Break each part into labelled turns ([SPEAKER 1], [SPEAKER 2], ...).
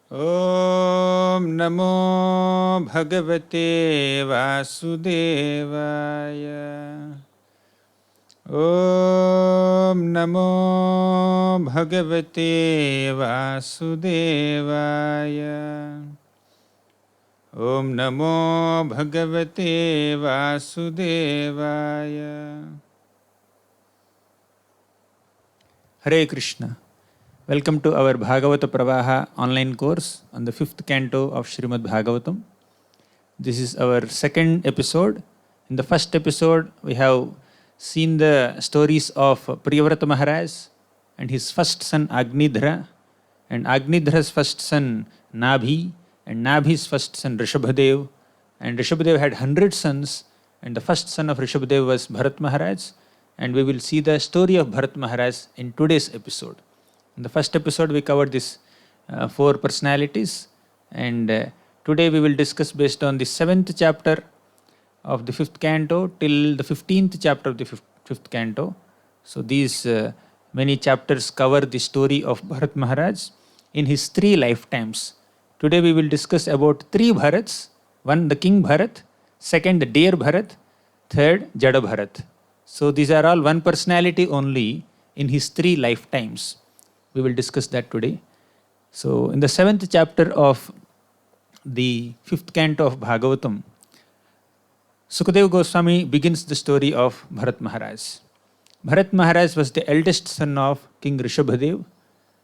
[SPEAKER 1] ॐ नमो भगवते वासुदेवाय। ॐ नमो भगवते वासुदेवाय। ॐ नमो भगवते वासुदेवाय। Hare Krishna. Welcome to our Bhagavata Pravaha online course on the fifth canto of Srimad Bhagavatam. This is our second episode. In the first episode, we have seen the stories of Priyavrata Maharaj and his first son Agnidhra, and Agnidhra's first son Nabhi, and Nabhi's first son Rishabhadev. And Rishabhadev had 100 sons, and the first son of Rishabhadev was Bharat Maharaj. And we will see the story of Bharat Maharaj in today's episode. In the first episode, we covered these four personalities, and today we will discuss based on the 7th chapter of the 5th canto till the 15th chapter of the 5th canto. So these many chapters cover the story of Bharat Maharaj in his 3 lifetimes. Today we will discuss about 3 Bharats. One, the King Bharat; second, the dear Bharat; third, Jada Bharat. So these are all one personality only in his 3 lifetimes. We will discuss that today. So in the 7th chapter of the 5th canto of Bhagavatam, Sukadeva Goswami begins the story of Bharat Maharaj. Bharat Maharaj was the eldest son of King Rishabhadev,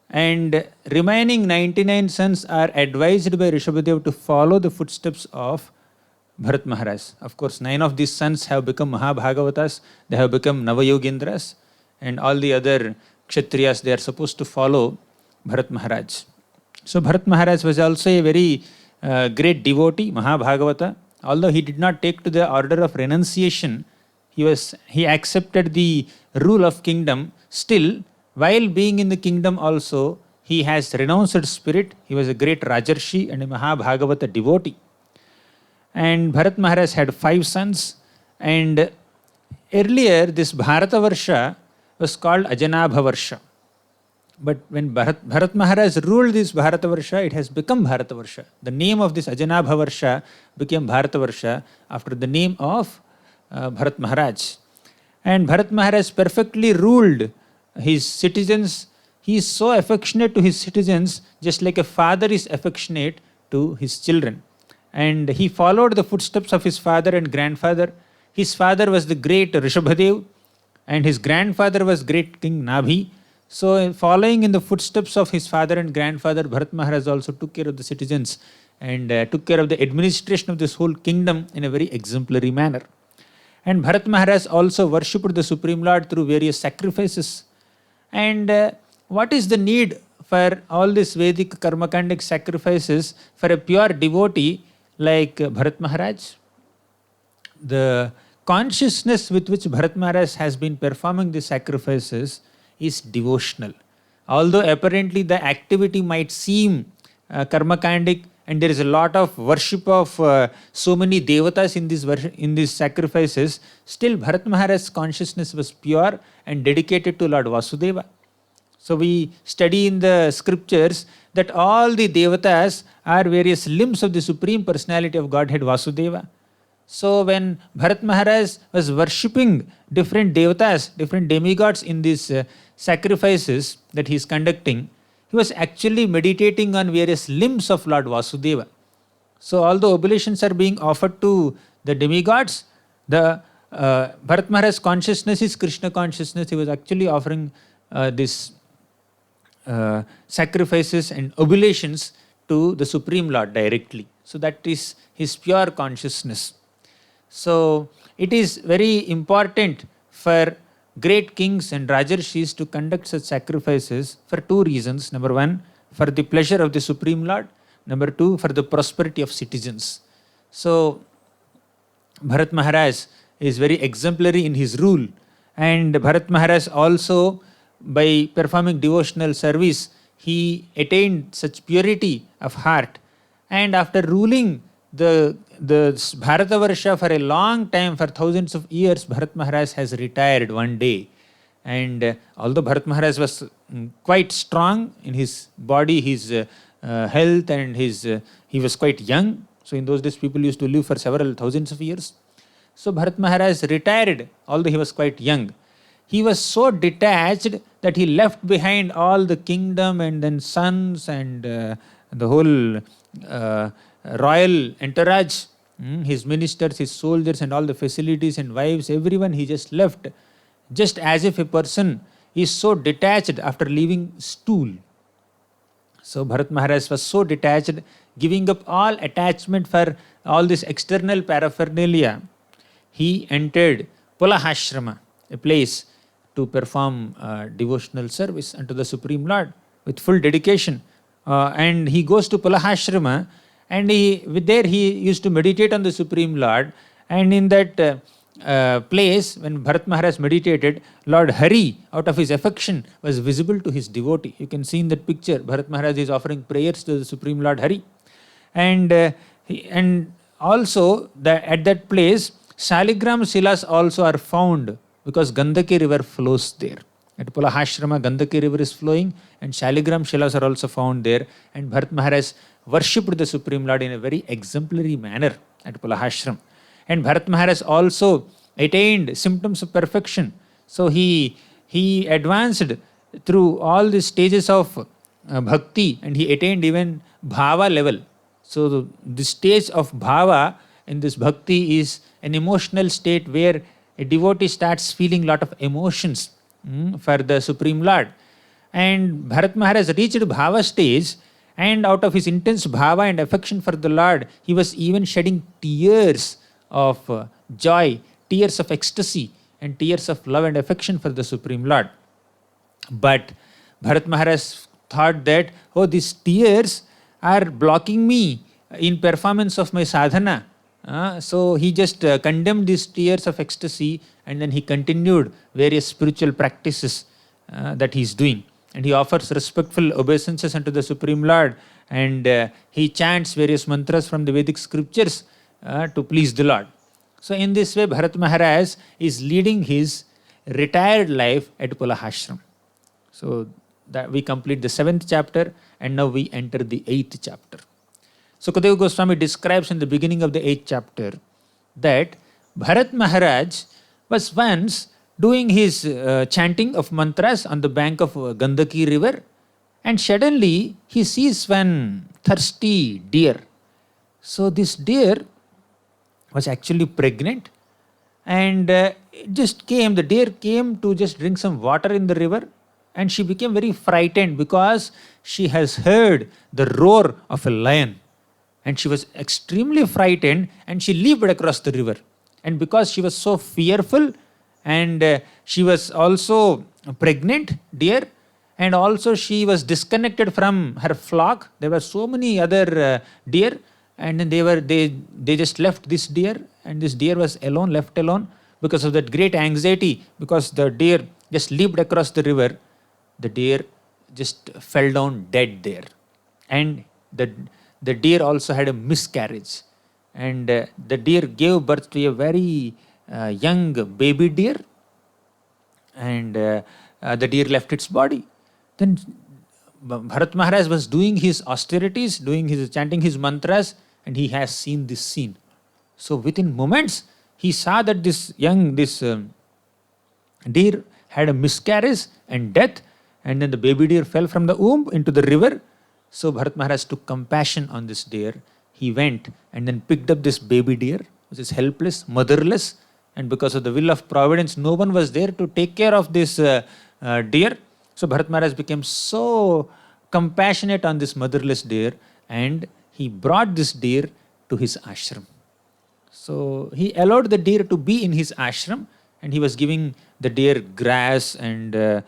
[SPEAKER 1] and remaining 99 sons are advised by Rishabhadev to follow the footsteps of Bharat Maharaj. Of course, 9 of these sons have become Mahabhagavatas, they have become Navayogindras, and all the other Kshatriyas, they are supposed to follow Bharat Maharaj. So Bharat Maharaj was also a very great devotee, Mahabhagavata. Although he did not take to the order of renunciation, he accepted the rule of kingdom. Still, while being in the kingdom also, he has renounced spirit. He was a great Rajarshi and a Mahabhagavata devotee. And Bharat Maharaj had 5 sons, and earlier this Bharatavarsha was called Ajanabhavarsha. But when Bharat Maharaj ruled this Bharatavarsha, it has become Bharatavarsha. The name of this Ajanabhavarsha became Bharatavarsha after the name of Bharat Maharaj. And Bharat Maharaj perfectly ruled his citizens. He is so affectionate to his citizens, just like a father is affectionate to his children. And he followed the footsteps of his father and grandfather. His father was the great Rishabhadev, and his grandfather was great King Nabhi. So following in the footsteps of his father and grandfather, Bharat Maharaj also took care of the citizens and took care of the administration of this whole kingdom in a very exemplary manner. And Bharat Maharaj also worshipped the Supreme Lord through various sacrifices. And what is the need for all these Vedic karmakandic sacrifices for a pure devotee like Bharat Maharaj? The consciousness with which Bharat Maharaj has been performing the sacrifices is devotional. Although apparently the activity might seem karmakandic, and there is a lot of worship of so many devatas in these sacrifices, still Bharat Maharaj's consciousness was pure and dedicated to Lord Vasudeva. So we study in the scriptures that all the devatas are various limbs of the Supreme Personality of Godhead Vasudeva. So when Bharat Maharaj was worshipping different devatas, different demigods in these sacrifices that he is conducting, he was actually meditating on various limbs of Lord Vasudeva. So although oblations are being offered to the demigods, the Bharat Maharaj's consciousness is Krishna consciousness. He was actually offering this sacrifices and oblations to the Supreme Lord directly. So that is his pure consciousness. So it is very important for great kings and Rajarshis to conduct such sacrifices for 2 reasons. Number 1, for the pleasure of the Supreme Lord. Number 2, for the prosperity of citizens. So Bharat Maharaj is very exemplary in his rule, and Bharat Maharaj also, by performing devotional service, he attained such purity of heart. And after ruling the Bharatavarsha for a long time, for thousands of years, Bharat Maharaj has retired one day. And although Bharat Maharaj was quite strong in his body, his health, and he was quite young. So in those days, people used to live for several thousands of years. So Bharat Maharaj retired, although he was quite young. He was so detached that he left behind all the kingdom and then sons and the whole royal entourage, his ministers, his soldiers, and all the facilities and wives, everyone he just left, just as if a person is so detached after leaving stool. So Bharat Maharaj was so detached, giving up all attachment for all this external paraphernalia. He entered Pulahashrama, a place to perform devotional service unto the Supreme Lord with full dedication. And he goes to Pulahashrama, and there he used to meditate on the Supreme Lord. And in that place, when Bharat Maharaj meditated, Lord Hari, out of his affection, was visible to his devotee. You can see in that picture, Bharat Maharaj is offering prayers to the Supreme Lord Hari. And also, at that place, Shaligram Silas also are found, because Gandaki river flows there. At Pulahashrama, Gandaki river is flowing, and Shaligram Shilas are also found there. And Bharat Maharaj worshipped the Supreme Lord in a very exemplary manner at Pulahashram. And Bharat Maharaj also attained symptoms of perfection. So he advanced through all the stages of bhakti, and he attained even bhava level. So the stage of bhava in this bhakti is an emotional state where a devotee starts feeling lot of emotions for the Supreme Lord. And Bharat Maharaj reached bhava stage, and out of his intense bhava and affection for the Lord, he was even shedding tears of joy, tears of ecstasy, and tears of love and affection for the Supreme Lord. But Bharat Maharaj thought that, oh, these tears are blocking me in performance of my sadhana. So he just condemned these tears of ecstasy, and then he continued various spiritual practices that he is doing. And he offers respectful obeisances unto the Supreme Lord, and he chants various mantras from the Vedic scriptures to please the Lord. So in this way, Bharat Maharaj is leading his retired life at Pulahashram. So that we complete the 7th chapter, and now we enter the 8th chapter. So Sukadeva Goswami describes in the beginning of the 8th chapter that Bharat Maharaj was once doing his chanting of mantras on the bank of Gandaki river, and suddenly he sees one thirsty deer. So this deer was actually pregnant, and the deer came to just drink some water in the river, and she became very frightened because she has heard the roar of a lion. And she was extremely frightened, and she leaped across the river. And because she was so fearful, and she was also pregnant deer, and also she was disconnected from her flock. There were so many other deer, and then they just left this deer, and this deer was left alone because of that great anxiety. Because the deer just leaped across the river, the deer just fell down dead there, and the deer also had a miscarriage, and the deer gave birth to a very young baby deer, and the deer left its body. Then Bharat Maharaj was doing his austerities, chanting his mantras, and he has seen this scene. So within moments, he saw that this deer had a miscarriage and death, and then the baby deer fell from the womb into the river. So Bharat Maharaj took compassion on this deer. He went and then picked up this baby deer, which is helpless, motherless, and because of the will of Providence, no one was there to take care of this deer. So Bharat Maharaj became so compassionate on this motherless deer, and he brought this deer to his ashram. So he allowed the deer to be in his ashram, and he was giving the deer grass and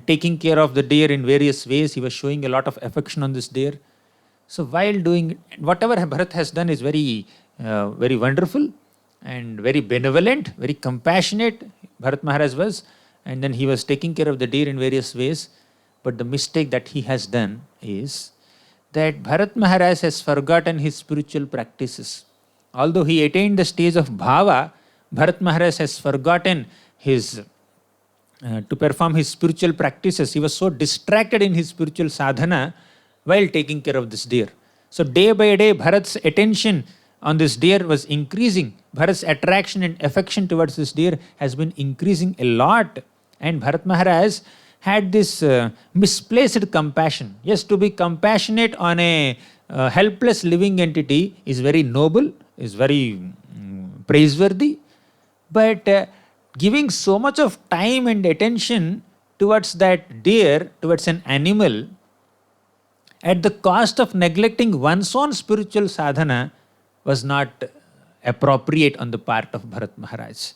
[SPEAKER 1] taking care of the deer in various ways. He was showing a lot of affection on this deer. So while doing whatever Bharat has done is very wonderful and very benevolent, very compassionate. Bharat Maharaj was, and then he was taking care of the deer in various ways. But the mistake that he has done is that Bharat Maharaj has forgotten his spiritual practices. Although he attained the stage of bhava, Bharat Maharaj has forgotten his to perform his spiritual practices. He was so distracted in his spiritual sadhana while taking care of this deer. So day by day, Bharat's attention on this deer was increasing. Bharat's attraction and affection towards this deer has been increasing a lot. And Bharat Maharaj had this misplaced compassion. Yes, to be compassionate on a helpless living entity is very noble, is very praiseworthy. But giving so much of time and attention towards that deer, towards an animal, at the cost of neglecting one's own spiritual sadhana was not appropriate on the part of Bharat Maharaj.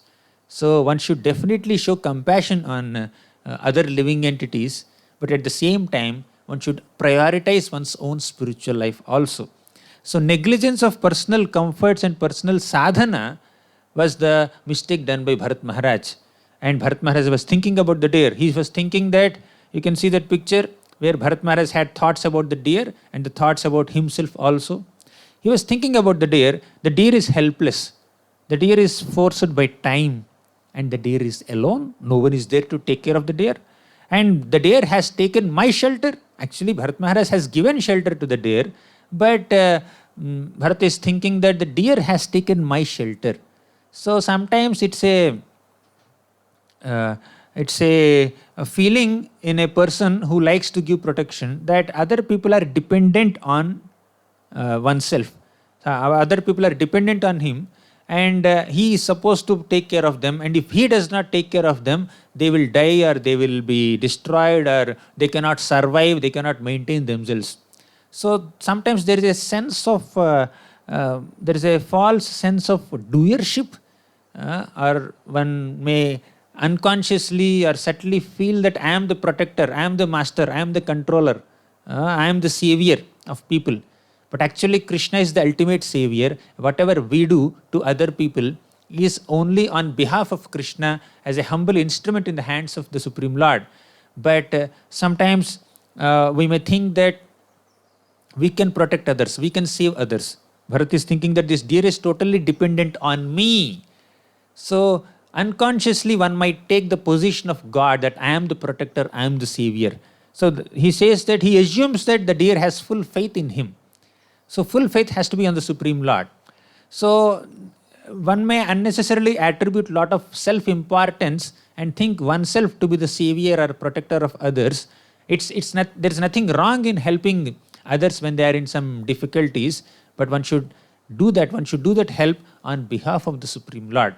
[SPEAKER 1] So one should definitely show compassion on other living entities, but at the same time, one should prioritize one's own spiritual life also. So negligence of personal comforts and personal sadhana was the mistake done by Bharat Maharaj. And Bharat Maharaj was thinking about the deer. He was thinking that, you can see that picture where Bharat Maharaj had thoughts about the deer and the thoughts about himself also. He was thinking about the deer. The deer is helpless. The deer is forced by time. And the deer is alone. No one is there to take care of the deer. And the deer has taken my shelter. Actually, Bharat Maharaj has given shelter to the deer. But Bharat is thinking that the deer has taken my shelter. So sometimes it's a feeling in a person who likes to give protection that other people are dependent on oneself. Other people are dependent on him, and he is supposed to take care of them. And if he does not take care of them, they will die or they will be destroyed or they cannot survive, they cannot maintain themselves. So sometimes there is a sense of, there is a false sense of doership, or one may unconsciously or subtly feel that I am the protector, I am the master, I am the controller, I am the savior of people. But actually Krishna is the ultimate savior. Whatever we do to other people is only on behalf of Krishna as a humble instrument in the hands of the Supreme Lord. But sometimes we may think that we can protect others, we can save others. Bharat is thinking that this deer is totally dependent on me. So unconsciously one might take the position of God that I am the protector, I am the savior. So he says that he assumes that the deer has full faith in him. So full faith has to be on the Supreme Lord. So one may unnecessarily attribute a lot of self-importance and think oneself to be the savior or protector of others. There's nothing wrong in helping others when they are in some difficulties, but one should do that help on behalf of the Supreme Lord,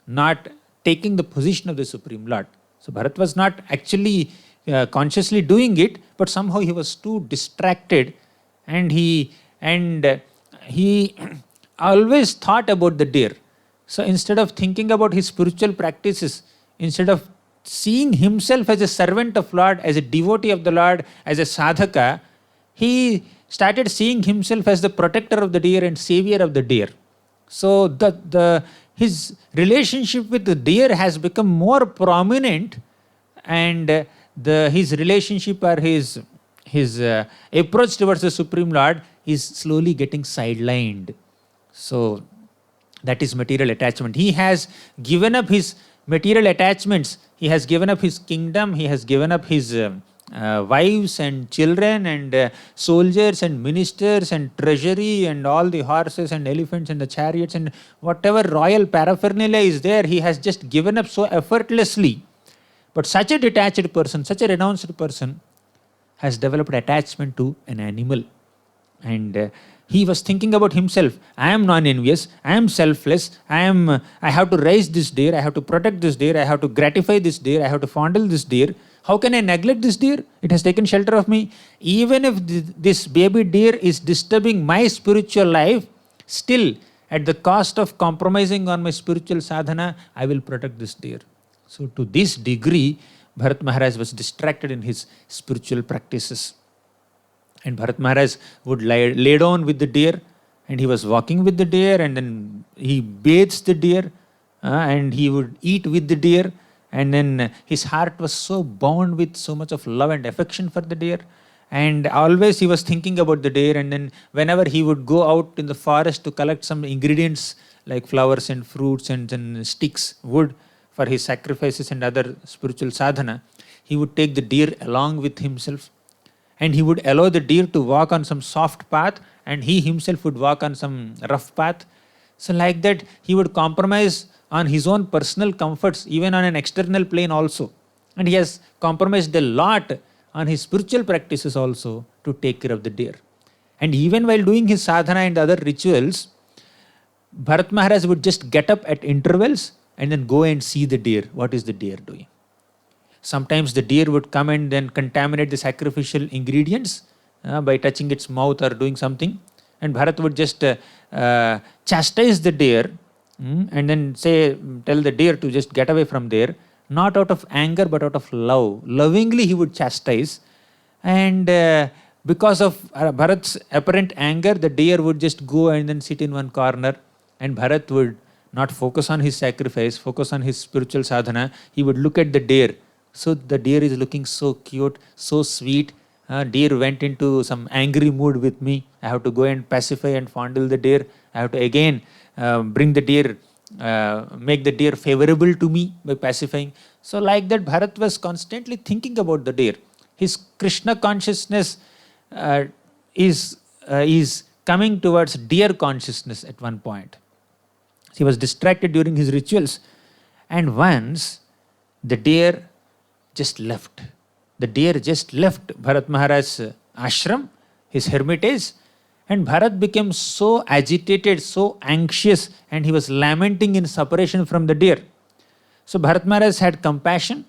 [SPEAKER 1] not taking the position of the Supreme Lord. So Bharat was not actually consciously doing it, but somehow he was too distracted, and he always thought about the deer. So instead of thinking about his spiritual practices, instead of seeing himself as a servant of Lord, as a devotee of the Lord, as a sadhaka, he started seeing himself as the protector of the deer and savior of the deer. So his relationship with the deer has become more prominent, and his relationship or his approach towards the Supreme Lord is slowly getting sidelined. So that is material attachment. He has given up his material attachments. He has given up his kingdom. He has given up his wives and children and soldiers and ministers and treasury and all the horses and elephants and the chariots and whatever royal paraphernalia is there. He has just given up so effortlessly. But such a detached person, such a renounced person has developed attachment to an animal. And he was thinking about himself. I am non-envious, I am selfless, I have to raise this deer, I have to protect this deer, I have to gratify this deer, I have to fondle this deer. How can I neglect this deer? It has taken shelter of me. Even if this baby deer is disturbing my spiritual life, still at the cost of compromising on my spiritual sadhana, I will protect this deer. So to this degree, Bharat Maharaj was distracted in his spiritual practices. And Bharat Maharaj would lay down with the deer, and he was walking with the deer, and then he bathes the deer, and he would eat with the deer. And then his heart was so bound with so much of love and affection for the deer. And always he was thinking about the deer. And then whenever he would go out in the forest to collect some ingredients like flowers and fruits and sticks, wood for his sacrifices and other spiritual sadhana, he would take the deer along with himself. and he would allow the deer to walk on some soft path, and he himself would walk on some rough path. So like that, he would compromise on his own personal comforts, even on an external plane also. And he has compromised a lot on his spiritual practices also to take care of the deer. And even while doing his sadhana and other rituals, Bharat Maharaj would just get up at intervals and then go and see the deer. What is the deer doing? Sometimes the deer would come and then contaminate the sacrificial ingredients by touching its mouth or doing something. And Bharat would just chastise the deer and then tell the deer to just get away from there, not out of anger but out of love. Lovingly he would chastise, and because of Bharat's apparent anger, the deer would just go and then sit in one corner, and Bharat would not focus on his sacrifice, focus on his spiritual sadhana. He would look at the deer. So the deer is looking so cute, so sweet. Deer went into some angry mood with me. I have to go and pacify and fondle the deer. I have to again bring the deer, make the deer favorable to me by pacifying. So like that, Bharat was constantly thinking about the deer. His Krishna consciousness is coming towards deer consciousness at one point. He was distracted during his rituals, and once the deer just left. The deer just left Bharat Maharaj's ashram, his hermitage, and Bharat became so agitated, so anxious, and he was lamenting in separation from the deer. So Bharat Maharaj had compassion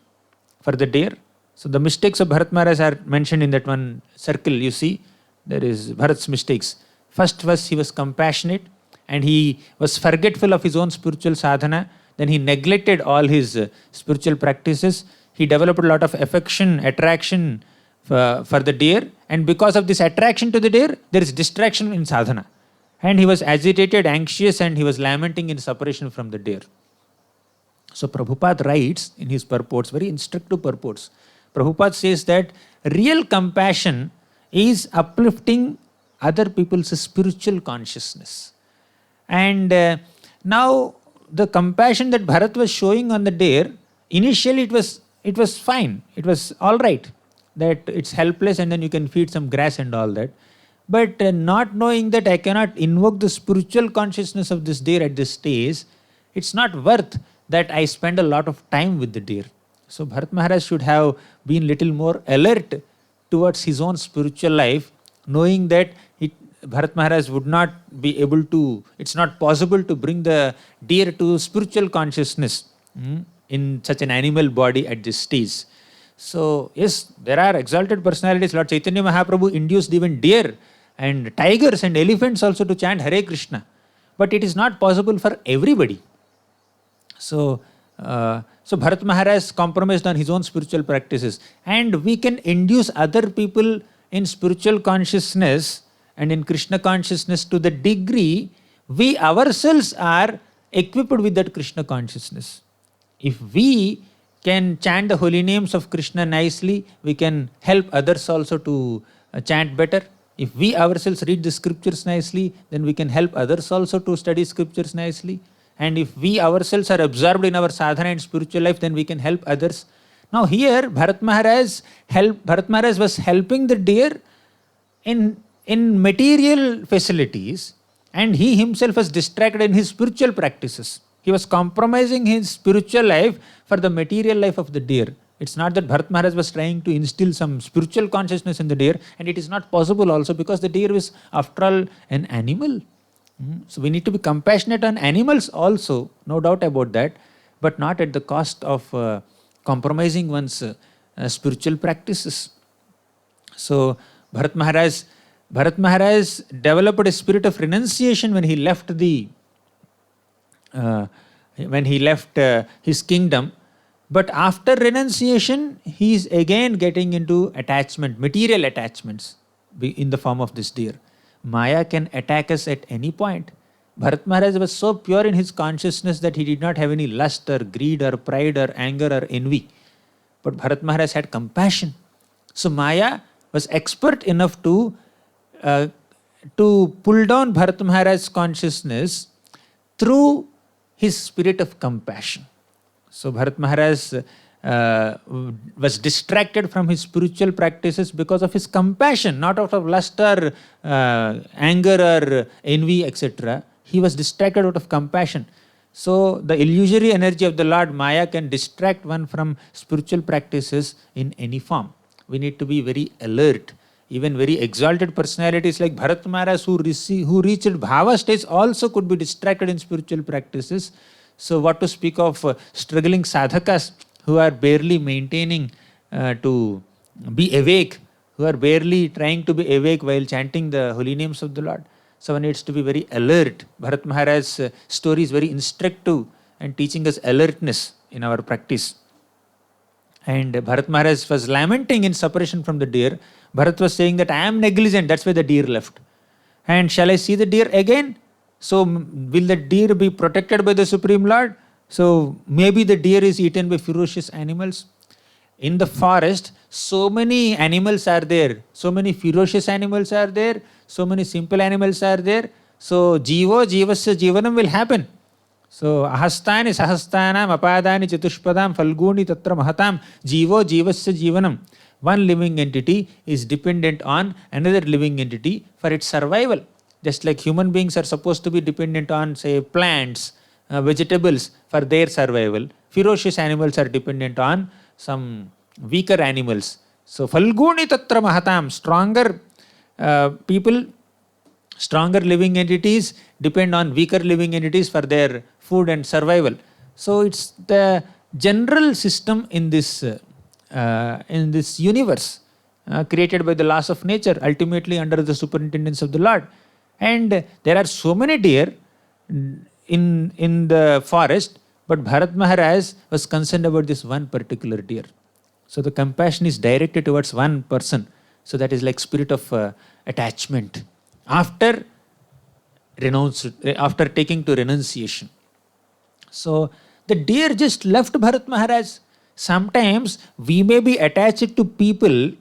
[SPEAKER 1] for the deer. So the mistakes of Bharat Maharaj are mentioned in that one circle, you see. There is Bharat's mistakes. First was he was compassionate and he was forgetful of his own spiritual sadhana. Then he neglected all his spiritual practices. He developed a lot of affection, attraction for the deer, and because of this attraction to the deer, there is distraction in sadhana. And he was agitated, anxious, and he was lamenting in separation from the deer. So Prabhupada writes in his purports, very instructive purports, Prabhupada says that real compassion is uplifting other people's spiritual consciousness. And now the compassion that Bharat was showing on the deer, initially it was fine, it was all right, that it's helpless and then you can feed some grass and all that. But not knowing that I cannot invoke the spiritual consciousness of this deer at this stage, it's not worth that I spend a lot of time with the deer. So Bharat Maharaj should have been little more alert towards his own spiritual life, knowing that Bharat Maharaj would not be able to, it's not possible to bring the deer to spiritual consciousness in such an animal body at this stage. So yes, there are exalted personalities. Lord Chaitanya Mahaprabhu induced even deer and tigers and elephants also to chant Hare Krishna. But it is not possible for everybody. So Bharat Maharaj compromised on his own spiritual practices. And we can induce other people in spiritual consciousness and in Krishna consciousness to the degree we ourselves are equipped with that Krishna consciousness. If we can chant the holy names of Krishna nicely, we can help others also to chant better. If we ourselves read the scriptures nicely, then we can help others also to study scriptures nicely. And if we ourselves are absorbed in our sadhana and spiritual life, then we can help others. Now here, Bharat Maharaj was helping the deer in material facilities, and he himself was distracted in his spiritual practices. He was compromising his spiritual life for the material life of the deer. It's not that Bharat Maharaj was trying to instill some spiritual consciousness in the deer, and it is not possible also because the deer is, after all, an animal. So we need to be compassionate on animals also, no doubt about that, but not at the cost of compromising one's spiritual practices. So Bharat Maharaj developed a spirit of renunciation when he left his kingdom. But after renunciation, he is again getting into attachment, material attachments in the form of this deer. Maya can attack us at any point. Bharat Maharaj was so pure in his consciousness that he did not have any lust or greed or pride or anger or envy. But Bharat Maharaj had compassion. So Maya was expert enough to pull down Bharat Maharaj's consciousness through his spirit of compassion. So Bharat Maharaj was distracted from his spiritual practices because of his compassion, not out of lust or anger or envy, etc. He was distracted out of compassion. So the illusory energy of the Lord Maya can distract one from spiritual practices in any form. We need to be very alert. Even very exalted personalities like Bharat Maharaj who reached bhava stage also could be distracted in spiritual practices. So what to speak of struggling sadhakas who are barely maintaining to be awake, who are barely trying to be awake while chanting the holy names of the Lord. So one needs to be very alert. Bharat Maharaj's story is very instructive and teaching us alertness in our practice. And Bharat Maharaj was lamenting in separation from the deer. Bharat was saying that I am negligent, that's why the deer left. And shall I see the deer again? So will the deer be protected by the Supreme Lord? So maybe the deer is eaten by ferocious animals. In the forest, so many animals are there. So many ferocious animals are there. So many simple animals are there. So jivasya jivanam will happen. So ahastani sahastanam apadani chatushpadam falguni tatra mahatam jivasya jivanam. One living entity is dependent on another living entity for its survival. Just like human beings are supposed to be dependent on, say, plants, vegetables for their survival, ferocious animals are dependent on some weaker animals. So falguni tatra mahatam, stronger people, stronger living entities depend on weaker living entities for their food and survival. So it's the general system in this universe created by the laws of nature, ultimately under the superintendence of the Lord. And there are so many deer in the forest, but Bharat Maharaj was concerned about this one particular deer. So the compassion is directed towards one person. So that is like spirit of attachment. After taking to renunciation. So the deer just left Bharat Maharaj. Sometimes we may be attached to people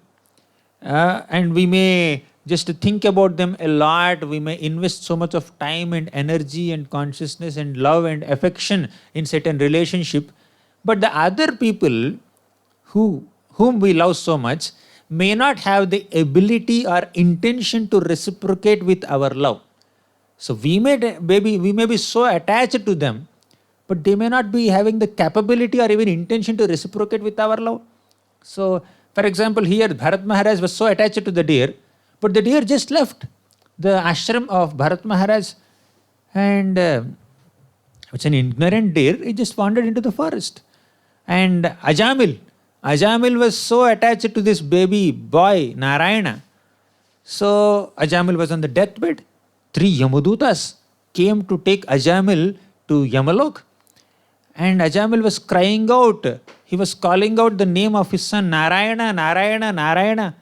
[SPEAKER 1] and we may just think about them a lot. We may invest so much of time and energy and consciousness and love and affection in certain relationship. But the other people whom we love so much may not have the ability or intention to reciprocate with our love. So we may be so attached to them, but they may not be having the capability or even intention to reciprocate with our love. So, for example, here Bharat Maharaj was so attached to the deer, but the deer just left the ashram of Bharat Maharaj, and it's an ignorant deer, it just wandered into the forest. And Ajamil was so attached to this baby boy, Narayana. So Ajamil was on the deathbed. 3 Yamadutas came to take Ajamil to Yamalok. And Ajamil was crying out. He was calling out the name of his son, Narayana, Narayana, Narayana.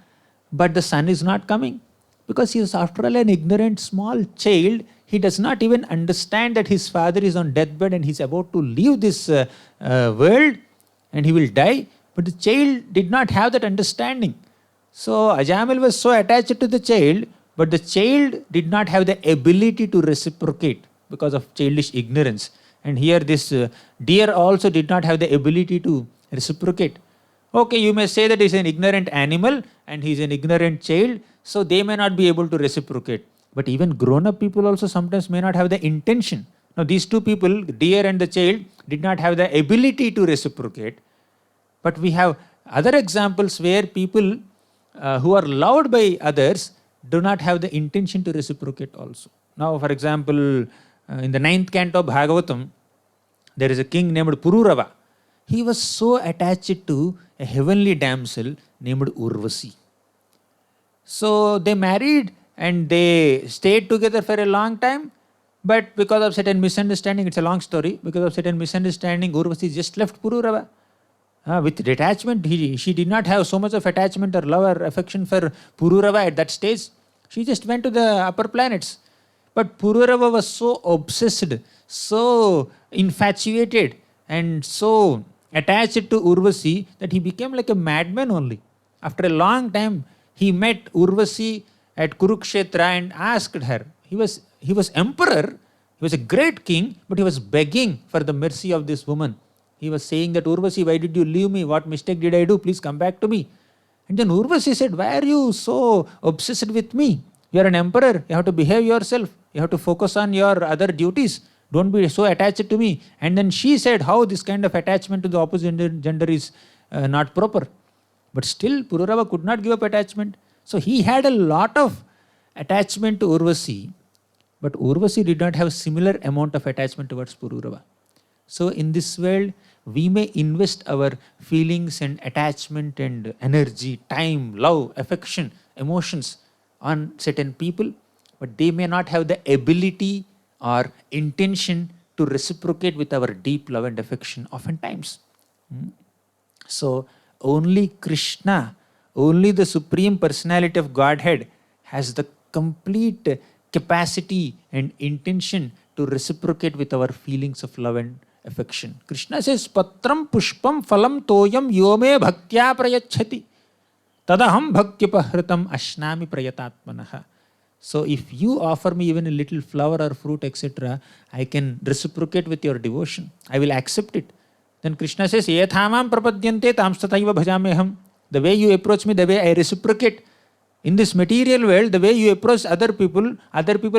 [SPEAKER 1] But the son is not coming. Because he is after all an ignorant small child. He does not even understand that his father is on deathbed and he is about to leave this world and he will die. But the child did not have that understanding. So Ajamil was so attached to the child, but the child did not have the ability to reciprocate because of childish ignorance. And here this deer also did not have the ability to reciprocate. Okay, you may say that he is an ignorant animal and he is an ignorant child, so they may not be able to reciprocate. But even grown-up people also sometimes may not have the intention. Now these two people, deer and the child, did not have the ability to reciprocate. But we have other examples where people who are loved by others do not have the intention to reciprocate also. Now, for example, in the 9th canto of Bhagavatam, there is a king named Pururava. He was so attached to a heavenly damsel named Urvasi. So they married and they stayed together for a long time. But because of certain misunderstanding, it's a long story, because of certain misunderstanding, Urvasi just left Pururava. With detachment, she did not have so much of attachment or love or affection for Pururava at that stage. She just went to the upper planets. But Pururava was so obsessed, so infatuated and so attached to Urvasi that he became like a madman only. After a long time, he met Urvasi at Kurukshetra and asked her. He was emperor, he was a great king, but he was begging for the mercy of this woman. He was saying that, Urvasi, why did you leave me? What mistake did I do? Please come back to me. And then Urvasi said, why are you so obsessed with me? You are an emperor. You have to behave yourself. You have to focus on your other duties. Don't be so attached to me. And then she said how this kind of attachment to the opposite gender is not proper. But still Pururava could not give up attachment. So he had a lot of attachment to Urvasi. But Urvasi did not have similar amount of attachment towards Pururava. So in this world, we may invest our feelings and attachment and energy, time, love, affection, emotions on certain people, but they may not have the ability or intention to reciprocate with our deep love and affection oftentimes. So only Krishna, only the Supreme Personality of Godhead has the complete capacity and intention to reciprocate with our feelings of love and affection. Krishna says, Patram pushpam phalam toyam yome bhaktya prayachati tadaham bhaktyapaghritam ashnami prayatatmanaha. So if you offer me even a little flower or fruit, etc., I can reciprocate with your devotion. I will accept it. Then Krishna says, Yethamam prapadyante tamstataiva bhajameham. The way you approach me, the way I reciprocate. In this material world, the way you approach other people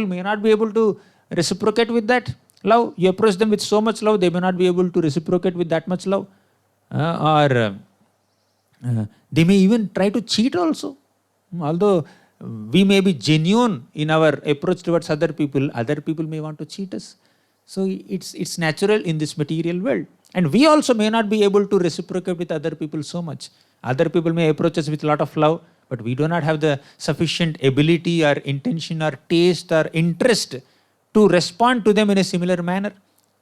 [SPEAKER 1] may not be able to reciprocate with that love. You approach them with so much love, they may not be able to reciprocate with that much love. They may even try to cheat also. Although we may be genuine in our approach towards other people may want to cheat us. So it's natural in this material world. And we also may not be able to reciprocate with other people so much. Other people may approach us with a lot of love, but we do not have the sufficient ability or intention or taste or interest to respond to them in a similar manner.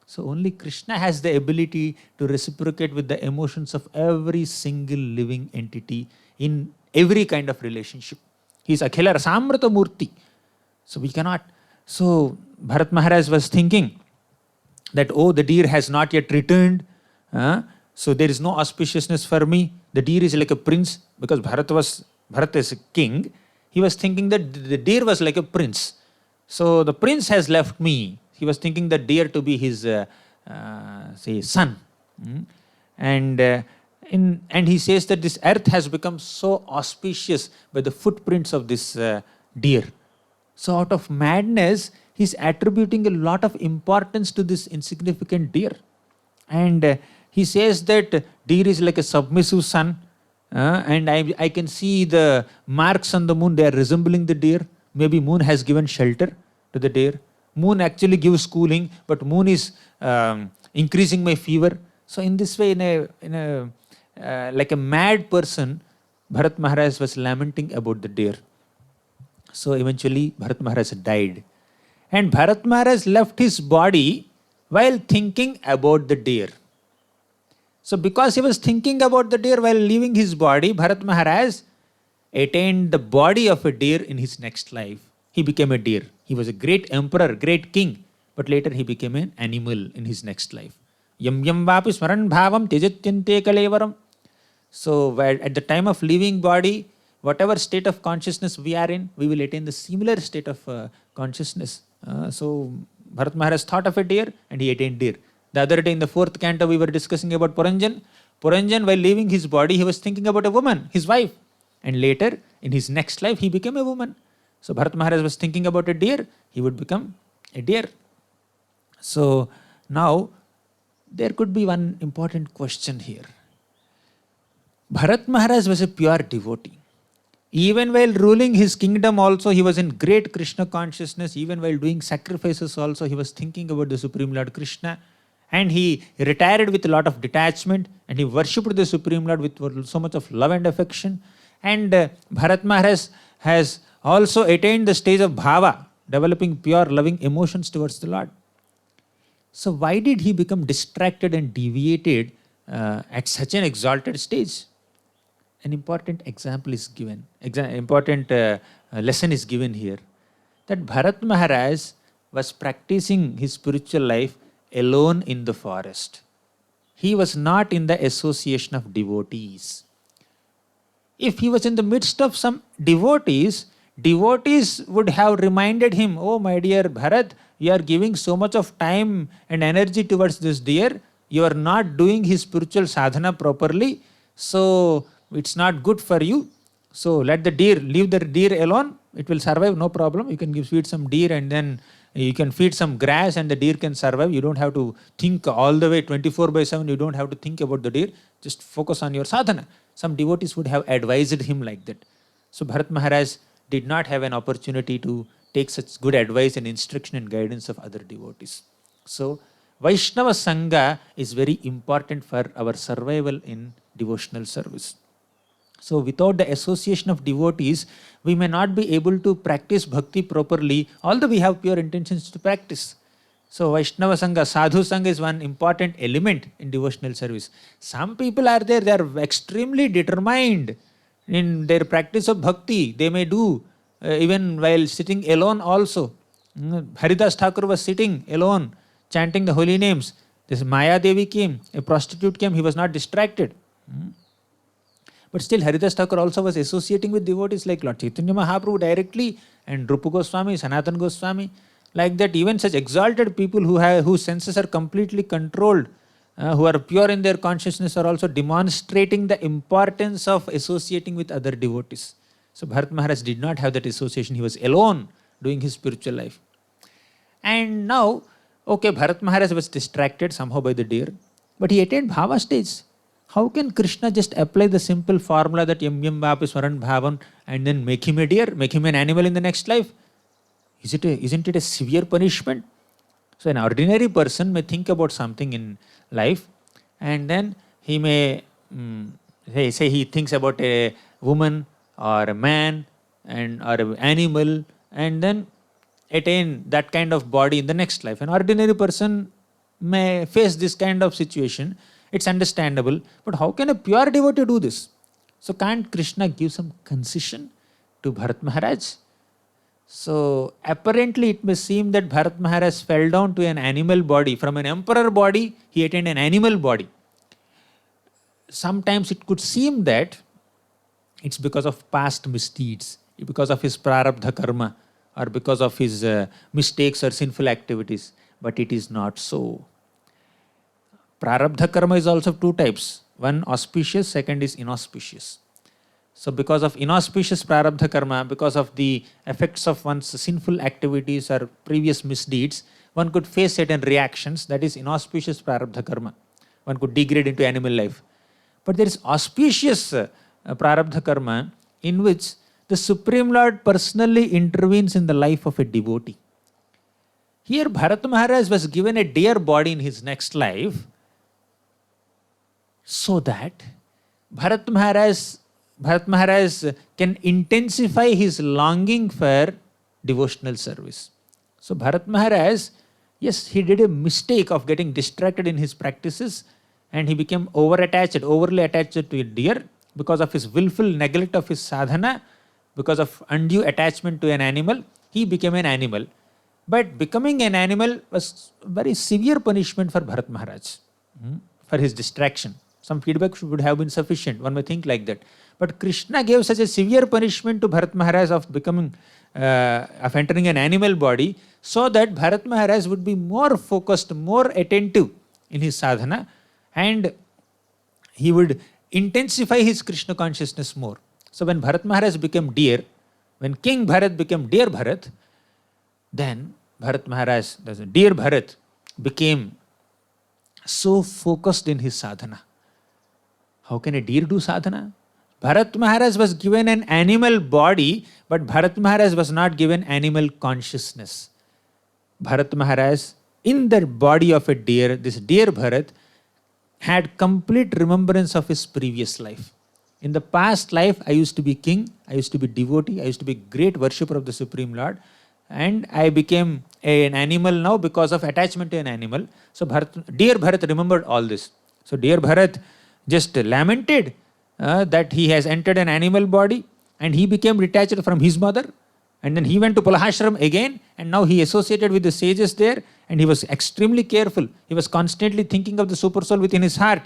[SPEAKER 1] So only Krishna has the ability to reciprocate with the emotions of every single living entity in every kind of relationship. He is Akhila Rasamrita Murti. So we cannot. So Bharat Maharaj was thinking that, oh, the deer has not yet returned. So there is no auspiciousness for me. The deer is like a prince, because Bharat is a king. He was thinking that the deer was like a prince. So the prince has left me. He was thinking that deer to be his son. And he says that this earth has become so auspicious by the footprints of this deer. So out of madness, he's attributing a lot of importance to this insignificant deer. And he says that deer is like a submissive son. And I can see the marks on the moon, they are resembling the deer. Maybe moon has given shelter to the deer. Moon actually gives cooling, but moon is increasing my fever. So in this way, like a mad person, Bharat Maharaj was lamenting about the deer. So eventually Bharat Maharaj died. And Bharat Maharaj left his body while thinking about the deer. So because he was thinking about the deer while leaving his body, Bharat Maharaj attained the body of a deer in his next life. He became a deer. He was a great emperor, great king, but later he became an animal in his next life. Yam yam vapi smaran bhavam tejatyante kalevaram. So at the time of leaving body, whatever state of consciousness we are in, we will attain the similar state of consciousness. So Bharat Maharaj thought of a deer and he attained deer. The other day in the 4th canto, we were discussing about Puranjan. Puranjan, while leaving his body, he was thinking about a woman, his wife. And later, in his next life, he became a woman. So Bharat Maharaj was thinking about a deer, he would become a deer. So now, there could be one important question here. Bharat Maharaj was a pure devotee. Even while ruling his kingdom also, he was in great Krishna consciousness. Even while doing sacrifices also, he was thinking about the Supreme Lord Krishna. And he retired with a lot of detachment and he worshipped the Supreme Lord with so much of love and affection. And Bharat Maharaj has also attained the stage of bhava, developing pure loving emotions towards the Lord. So why did he become distracted and deviated at such an exalted stage? An important example is given, important lesson is given here, that Bharat Maharaj was practicing his spiritual life alone in the forest. He was not in the association of devotees. If he was in the midst of some devotees would have reminded him, oh my dear Bharat, you are giving so much of time and energy towards this deer. you are not doing his spiritual sadhana properly, so it's not good for you. So let the deer, leave the deer alone, it will survive, no problem. You can feed some deer and then you can feed some grass and the deer can survive. You don't have to think all the way 24/7, you don't have to think about the deer, just focus on your sadhana. Some devotees would have advised him like that. So Bharat Maharaj did not have an opportunity to take such good advice and instruction and guidance of other devotees. So Vaishnava Sangha is very important for our survival in devotional service. So without the association of devotees, we may not be able to practice bhakti properly, although we have pure intentions to practice. So Vaishnava Sangha, Sadhu Sangha is one important element in devotional service. Some people are there, they are extremely determined in their practice of bhakti. They may do even while sitting alone also. Haridas Thakur was sitting alone, chanting the holy names. This Maya Devi came, a prostitute came, he was not distracted. But still Haridas Thakur also was associating with devotees like Lord Chaitanya Mahaprabhu directly and Rupa Goswami, Sanatana Goswami. Like that, even such exalted people whose senses are completely controlled, who are pure in their consciousness, are also demonstrating the importance of associating with other devotees. So Bharat Maharaj did not have that association. He was alone doing his spiritual life. And now, okay, Bharat Maharaj was distracted somehow by the deer, but he attained Bhava stage. How can Krishna just apply the simple formula that Yam Yam Vapi Swaran Bhavan and then make him a deer, make him an animal in the next life? Isn't it a severe punishment? So an ordinary person may think about something in life and then he may, say he thinks about a woman or a man or an animal and then attain that kind of body in the next life. An ordinary person may face this kind of situation. It's understandable, but how can a pure devotee do this? So can't Krishna give some concession to Bharat Maharaj? So apparently it may seem that Bharat Maharaj fell down to an animal body. From an emperor body, he attained an animal body. Sometimes it could seem that it's because of past misdeeds, because of his prarabdha karma, or because of his mistakes or sinful activities. But it is not so. Prarabdha karma is also of two types. One auspicious, second is inauspicious. So because of inauspicious prarabdha karma, because of the effects of one's sinful activities or previous misdeeds, one could face certain reactions, that is inauspicious prarabdha karma. One could degrade into animal life. But there is auspicious prarabdha karma in which the Supreme Lord personally intervenes in the life of a devotee. Here Bharat Maharaj was given a deer body in his next life, so that Bharat Maharaj can intensify his longing for devotional service. So Bharat Maharaj, yes, he did a mistake of getting distracted in his practices and he became overly attached to a deer because of his willful neglect of his sadhana, because of undue attachment to an animal. He became an animal. But becoming an animal was very severe punishment for Bharat Maharaj, for his distraction. Some feedback would have been sufficient, one may think like that. But Krishna gave such a severe punishment to Bharat Maharaj of entering an animal body, so that Bharat Maharaj would be more focused, more attentive in his sadhana, and he would intensify his Krishna consciousness more. So when Bharat Maharaj became deer, when King Bharat became deer Bharat, then Bharat Maharaj, deer Bharat, became so focused in his sadhana. How can a deer do sadhana? Bharat Maharaj was given an animal body, but Bharat Maharaj was not given animal consciousness. Bharat Maharaj, in the body of a deer, this deer Bharat, had complete remembrance of his previous life. In the past life, I used to be king, I used to be devotee, I used to be great worshipper of the Supreme Lord, and I became an animal now because of attachment to an animal. So deer Bharat remembered all this. So deer Bharat just lamented that he has entered an animal body and he became detached from his mother, and then he went to Palahashram again, and now he associated with the sages there, and he was extremely careful. He was constantly thinking of the super soul within his heart,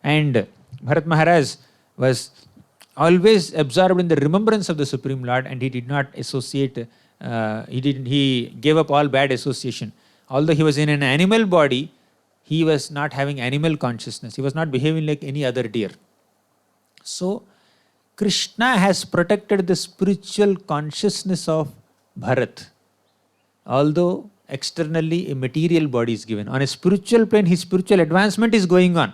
[SPEAKER 1] and Bharat Maharaj was always absorbed in the remembrance of the Supreme Lord, and he did not associate, he gave up all bad association. Although he was in an animal body, he was not having animal consciousness. He was not behaving like any other deer. So, Krishna has protected the spiritual consciousness of Bharat. Although externally a material body is given, on a spiritual plane, his spiritual advancement is going on.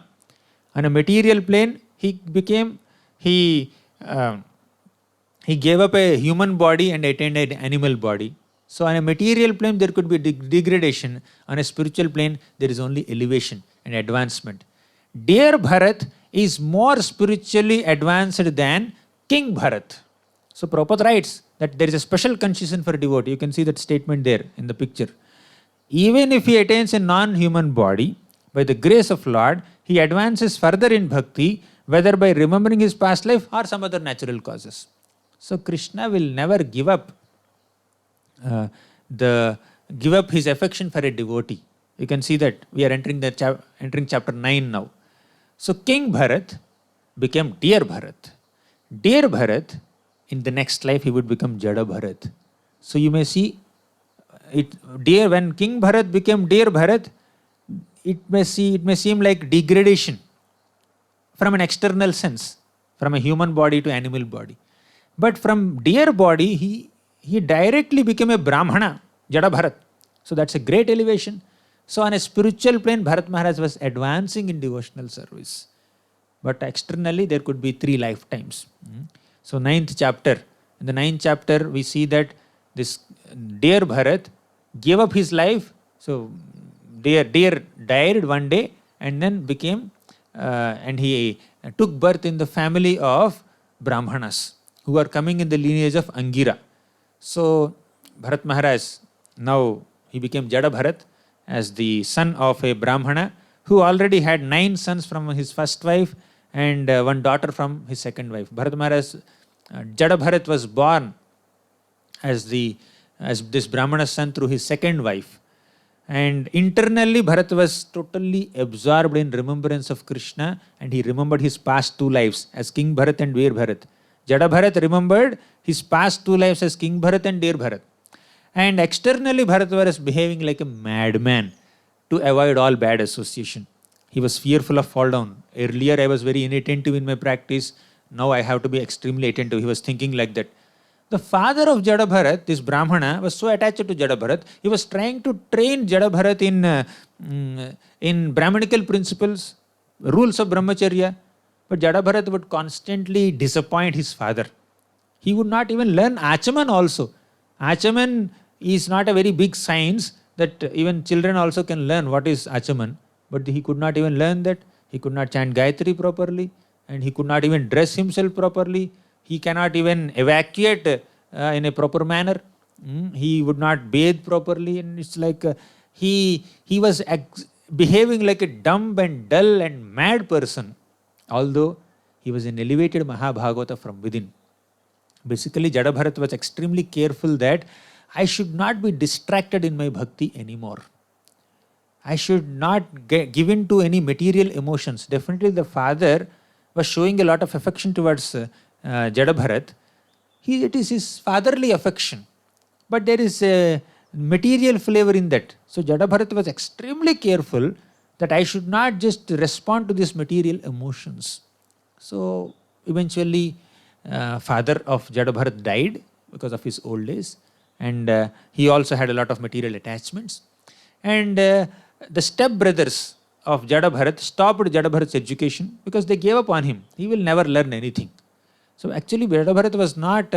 [SPEAKER 1] On a material plane, he gave up a human body and attained an animal body. So on a material plane, there could be degradation. On a spiritual plane, there is only elevation and advancement. Dear Bharat is more spiritually advanced than King Bharat. So Prabhupada writes that there is a special concession for a devotee. You can see that statement there in the picture. Even if he attains a non-human body, by the grace of Lord, he advances further in bhakti, whether by remembering his past life or some other natural causes. So Krishna will never give up his affection for a devotee. You can see that we are entering chapter 9 now. So King Bharat became Dear Bharat. Dear Bharat, in the next life he would become Jada Bharat. So you may see when King Bharat became Dear Bharat, it may seem like degradation from an external sense, from a human body to animal body. But from deer body, he directly became a Brahmana, Jada Bharat. So that's a great elevation. So on a spiritual plane, Bharat Maharaj was advancing in devotional service. But externally, there could be 3 lifetimes. So 9th chapter. In the 9th chapter, we see that this dear Bharat gave up his life. So deer died one day and then and he took birth in the family of Brahmanas, who are coming in the lineage of Angira. So Bharat Maharaj, now he became Jada Bharat as the son of a Brahmana who already had 9 sons from his first wife and 1 daughter from his second wife. Bharat Maharaj, Jada Bharat was born as this Brahmana's son through his second wife. And internally, Bharat was totally absorbed in remembrance of Krishna, and he remembered his past 2 lives as King Bharat and Veer Bharat. Jada Bharat remembered his past 2 lives as King Bharat and Dear Bharat. And externally, Bharat was behaving like a madman to avoid all bad association. He was fearful of fall down. Earlier, I was very inattentive in my practice. Now I have to be extremely attentive. He was thinking like that. The father of Jada Bharat, this Brahmana, was so attached to Jada Bharat, he was trying to train Jada Bharat in Brahmanical principles, rules of Brahmacharya. But Jada Bharat would constantly disappoint his father. He would not even learn Achaman also. Achaman is not a very big science that even children also can learn what is Achaman. But he could not even learn that. He could not chant Gayatri properly, and he could not even dress himself properly. He cannot even evacuate in a proper manner. He would not bathe properly, and it's like he was behaving like a dumb and dull and mad person, although he was an elevated Mahabhagavata from within. Basically, Jada Bharat was extremely careful that I should not be distracted in my bhakti anymore. I should not give in to any material emotions. Definitely the father was showing a lot of affection towards Jada Bharat. It is his fatherly affection. But there is a material flavor in that. So Jada Bharat was extremely careful that I should not just respond to these material emotions. So eventually father of Jada Bharat died because of his old age. And he also had a lot of material attachments. And the stepbrothers of Jada Bharat stopped Jada Bharat's education because they gave up on him. He will never learn anything. So actually Jada Bharat was not,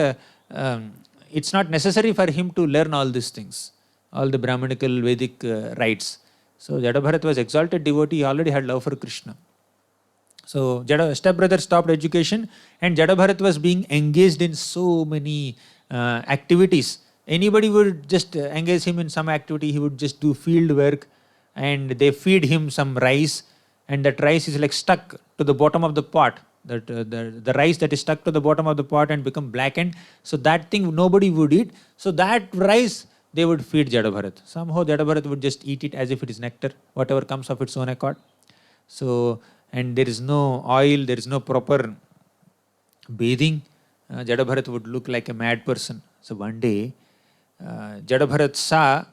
[SPEAKER 1] it's not necessary for him to learn all these things, all the Brahmanical Vedic rites. So Jada Bharat was exalted devotee, he already had love for Krishna. So stepbrother stopped education, and Jada Bharat was being engaged in so many activities. Anybody would just engage him in some activity, he would just do field work, and they feed him some rice, and that rice is like stuck to the bottom of the pot. That the rice that is stuck to the bottom of the pot and become blackened. So that thing nobody would eat. So that rice they would feed Jada Bharat. Somehow Jada Bharat would just eat it as if it is nectar, whatever comes of its own accord. So, and there is no oil, there is no proper bathing. Jada Bharat would look like a mad person. So one day, Jada Bharat saw,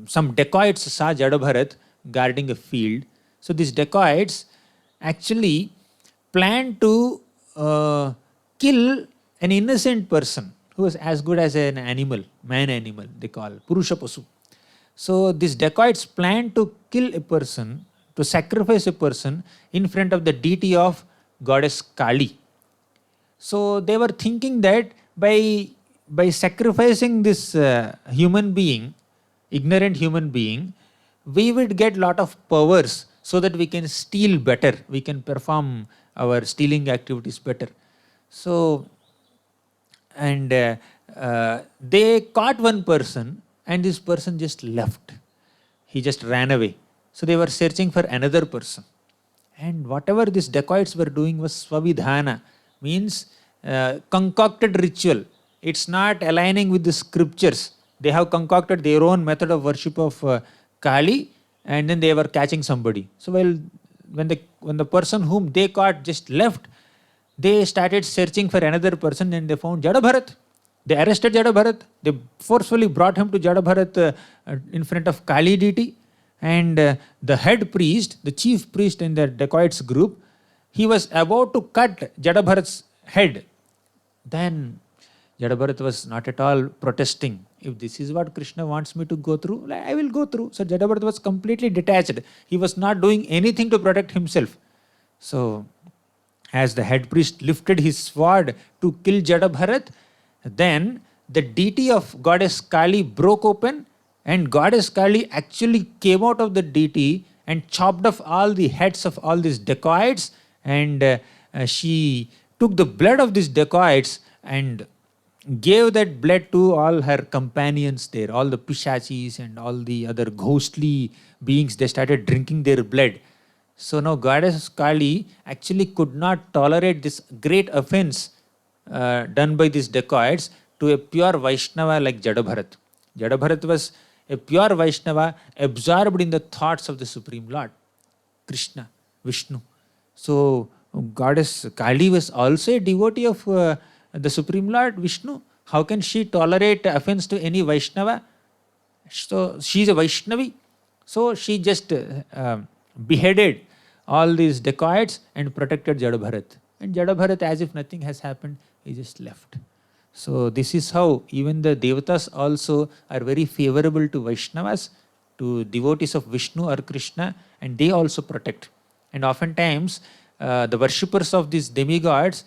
[SPEAKER 1] some dacoits saw Jada Bharat guarding a field, So these dacoits actually planned to kill an innocent person who was as good as an animal, man animal, they call Purusha Pasu. So these dacoits planned to kill a person, to sacrifice a person in front of the deity of goddess Kali. So they were thinking that by sacrificing this human being, ignorant human being, we would get lot of powers so that we can steal better, we can perform our stealing activities better. So, and they caught one person, and this person just left. He just ran away. So they were searching for another person. And whatever these dacoits were doing was swavidhana, means concocted ritual. It's not aligning with the scriptures. They have concocted their own method of worship of Kali, and then they were catching somebody. So when the person whom they caught just left, they started searching for another person, and they found Jadabharat. They arrested Jadabharat. They forcefully brought him to Jadabharat in front of Kali deity. And the head priest, the chief priest in the dacoits group, he was about to cut Jadabharat's head. Then Jadabharat was not at all protesting. If this is what Krishna wants me to go through, I will go through. So Jadabharat was completely detached. He was not doing anything to protect himself. So as the head priest lifted his sword to kill Jadabharat, then the deity of goddess Kali broke open, and goddess Kali actually came out of the deity and chopped off all the heads of all these dacoits, and she took the blood of these dacoits and gave that blood to all her companions there, all the pishachis and all the other ghostly beings. They started drinking their blood. So now goddess Kali actually could not tolerate this great offense done by these dacoits to a pure Vaishnava like Jadabharat. Jadabharat was a pure Vaishnava absorbed in the thoughts of the Supreme Lord, Krishna, Vishnu. So goddess Kali was also a devotee of the Supreme Lord, Vishnu. How can she tolerate offense to any Vaishnava? So she is a Vaishnavi. So she just beheaded all these dacoits and protected Jadabharat. And Jadabharat, as if nothing has happened, he just left. So this is how even the Devatas also are very favorable to Vaishnavas, to devotees of Vishnu or Krishna, and they also protect. And oftentimes the worshippers of these demigods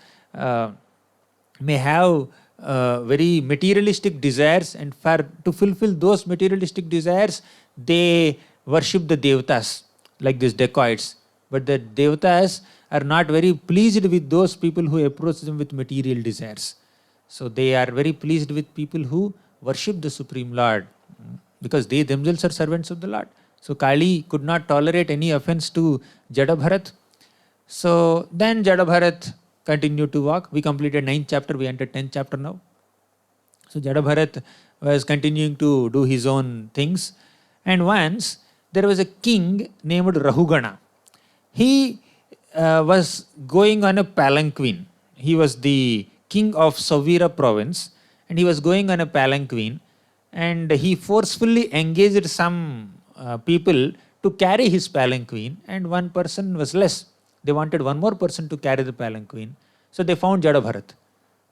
[SPEAKER 1] may have very materialistic desires, and to fulfill those materialistic desires, they worship the Devatas like these dacoits. But the Devatas are not very pleased with those people who approach them with material desires. So they are very pleased with people who worship the Supreme Lord, because they themselves are servants of the Lord. So Kali could not tolerate any offense to Jadabharat. So then Jadabharat continued to walk. We completed 9th chapter, we entered 10th chapter now. So Jadabharat was continuing to do his own things. And once there was a king named Rahugana. He was going on a palanquin. He was the king of Savira province, and he was going on a palanquin, and he forcefully engaged some people to carry his palanquin, and one person was less. They wanted one more person to carry the palanquin. So they found Jadabharat.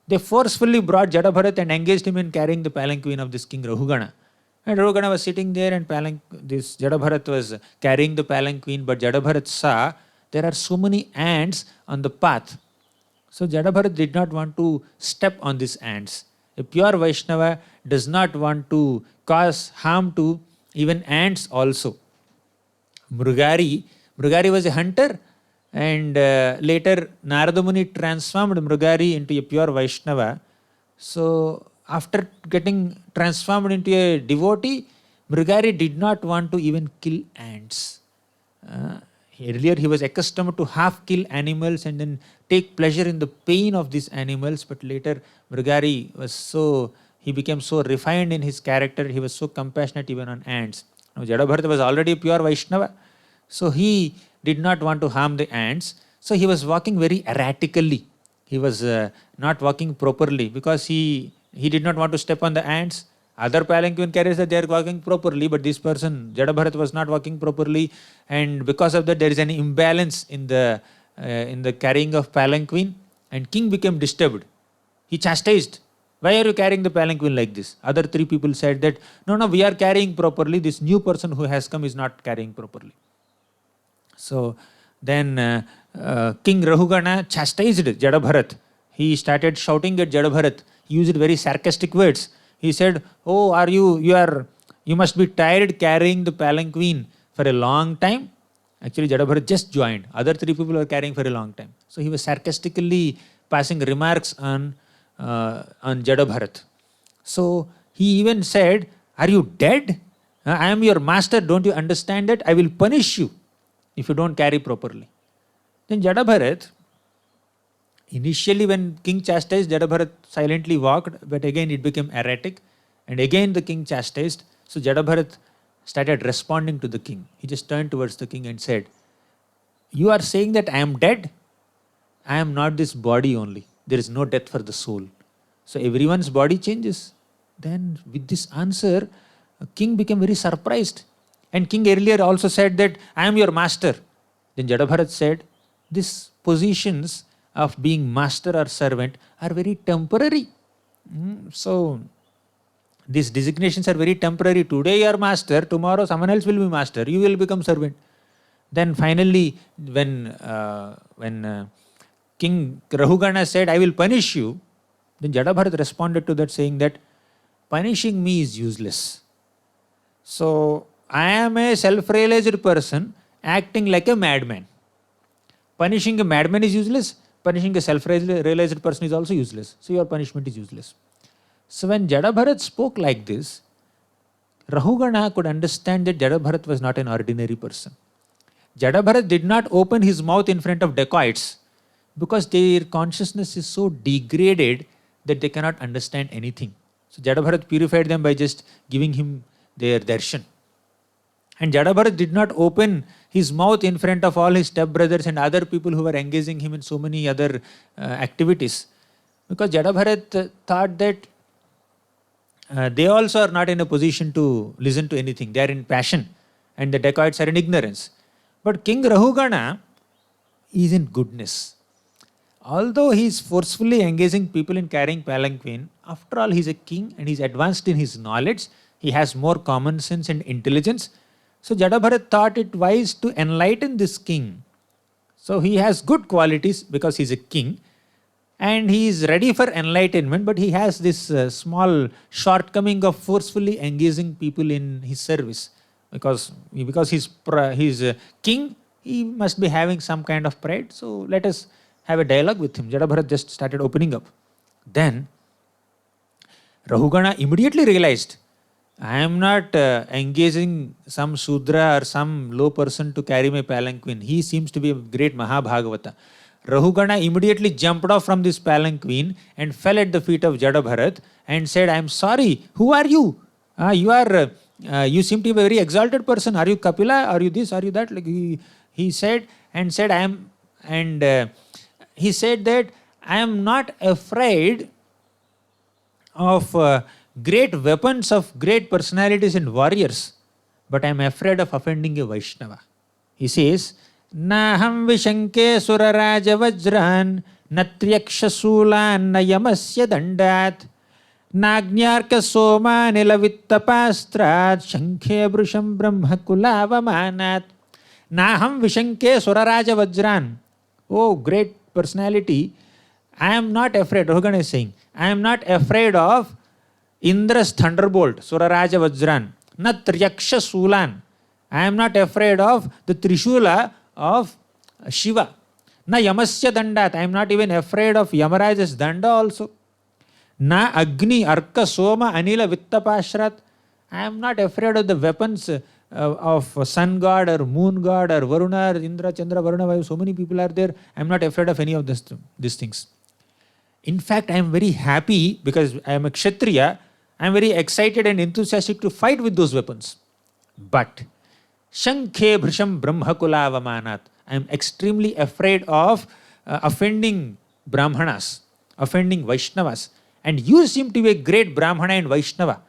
[SPEAKER 1] They forcefully brought Jadabharat and engaged him in carrying the palanquin of this king Rahugana. And Rahugana was sitting there, and this Jadabharat was carrying the palanquin, but Jadabharat saw there are so many ants on the path. So Jadabharat did not want to step on these ants. A pure Vaishnava does not want to cause harm to even ants also. Mrugari was a hunter, and later Narada Muni transformed Mrugari into a pure Vaishnava. So after getting transformed into a devotee, Mrugari did not want to even kill ants. Earlier he was accustomed to half kill animals and then take pleasure in the pain of these animals, but later Mrugari he became so refined in his character, he was so compassionate even on ants. Now Jadabharata was already pure Vaishnava, so he did not want to harm the ants, so he was walking very erratically. He was not walking properly because he did not want to step on the ants. Other palanquin carriers that they are walking properly, but this person, Jadabharat, was not walking properly, and because of that there is an imbalance in the carrying of palanquin, and king became disturbed. He chastised. Why are you carrying the palanquin like this? Other three people said that, no, we are carrying properly. This new person who has come is not carrying properly. So then King Rahugana chastised Jadabharat. He started shouting at Jadabharat. He used very sarcastic words. He said, oh, you must be tired carrying the palanquin for a long time. Actually, Jadabharat just joined. Other three people were carrying for a long time. So he was sarcastically passing remarks on Jadabharat. So he even said, are you dead? I am your master. Don't you understand that? I will punish you if you don't carry properly. Then Jadabharat, initially when king chastised, Jadabharat silently walked, but again it became erratic. And again the king chastised. So Jadabharat started responding to the king. He just turned towards the king and said, you are saying that I am dead? I am not this body only. There is no death for the soul. So everyone's body changes. Then with this answer, king became very surprised. And king earlier also said that I am your master. Then Jadabharat said, these positions of being master or servant are very temporary. So these designations are very temporary. Today you are master, tomorrow someone else will be master. You will become servant. Then finally, when King Rahugana said, I will punish you, then Jadabharat responded to that saying that punishing me is useless. So I am a self-realized person acting like a madman. Punishing a madman is useless. Punishing a self-realized person is also useless. So your punishment is useless. So when Jadabharat spoke like this, Rahugana could understand that Jadabharat was not an ordinary person. Jadabharat did not open his mouth in front of dacoits because their consciousness is so degraded that they cannot understand anything. So Jadabharat purified them by just giving him their darshan. And Jadabharat did not open his mouth in front of all his stepbrothers and other people who were engaging him in so many other activities. Because Jadabharat thought that they also are not in a position to listen to anything. They are in passion and the dacoits are in ignorance. But King Rahugana is in goodness. Although he is forcefully engaging people in carrying palanquin, after all he is a king and he is advanced in his knowledge. He has more common sense and intelligence. So Jadabharat thought it wise to enlighten this king. So he has good qualities because he is a king and he is ready for enlightenment, but he has this small shortcoming of forcefully engaging people in his service. Because he's a king, he must be having some kind of pride. So let us have a dialogue with him. Jadabharat just started opening up. Then Rahugana immediately realized, I am not engaging some Shudra or some low person to carry my palanquin. He seems to be a great Mahabhagavata. Rahugana immediately jumped off from this palanquin and fell at the feet of Jadabharat and said, I am sorry. Who are you? You seem to be a very exalted person. Are you Kapila? Are you this? Are you that? Like he said, he said that I am not afraid of great weapons of great personalities and warriors, but I am afraid of offending a Vaishnava. He says, Naham vishanke suraraja vajran natryaksha sulan nayamasya dandat Nagyarka soma nilavittapastrat shankhe brusham brahmakulavamanat Naham vishanke suraraja vajran. Oh, great personality, I am not afraid. Rahugana is saying, I am not afraid of Indra's thunderbolt, Suraraja Vajran, not Triyaksha Sulan. I am not afraid of the Trishula of Shiva. Na Yamasya Dandat. I am not even afraid of Yamaraja's Danda also. Na Agni Arka Soma Anila Vittapashrat. I am not afraid of the weapons of sun god or moon god or Varuna or Indra, Chandra, Varuna, Vayu. So many people are there. I am not afraid of any of these things. In fact, I am very happy because I am a Kshatriya. I am very excited and enthusiastic to fight with those weapons. But Shankhe Bhrisham Brahmakulavamanat. I am extremely afraid of offending Brahmanas, offending Vaishnavas. And you seem to be a great Brahmana and Vaishnava.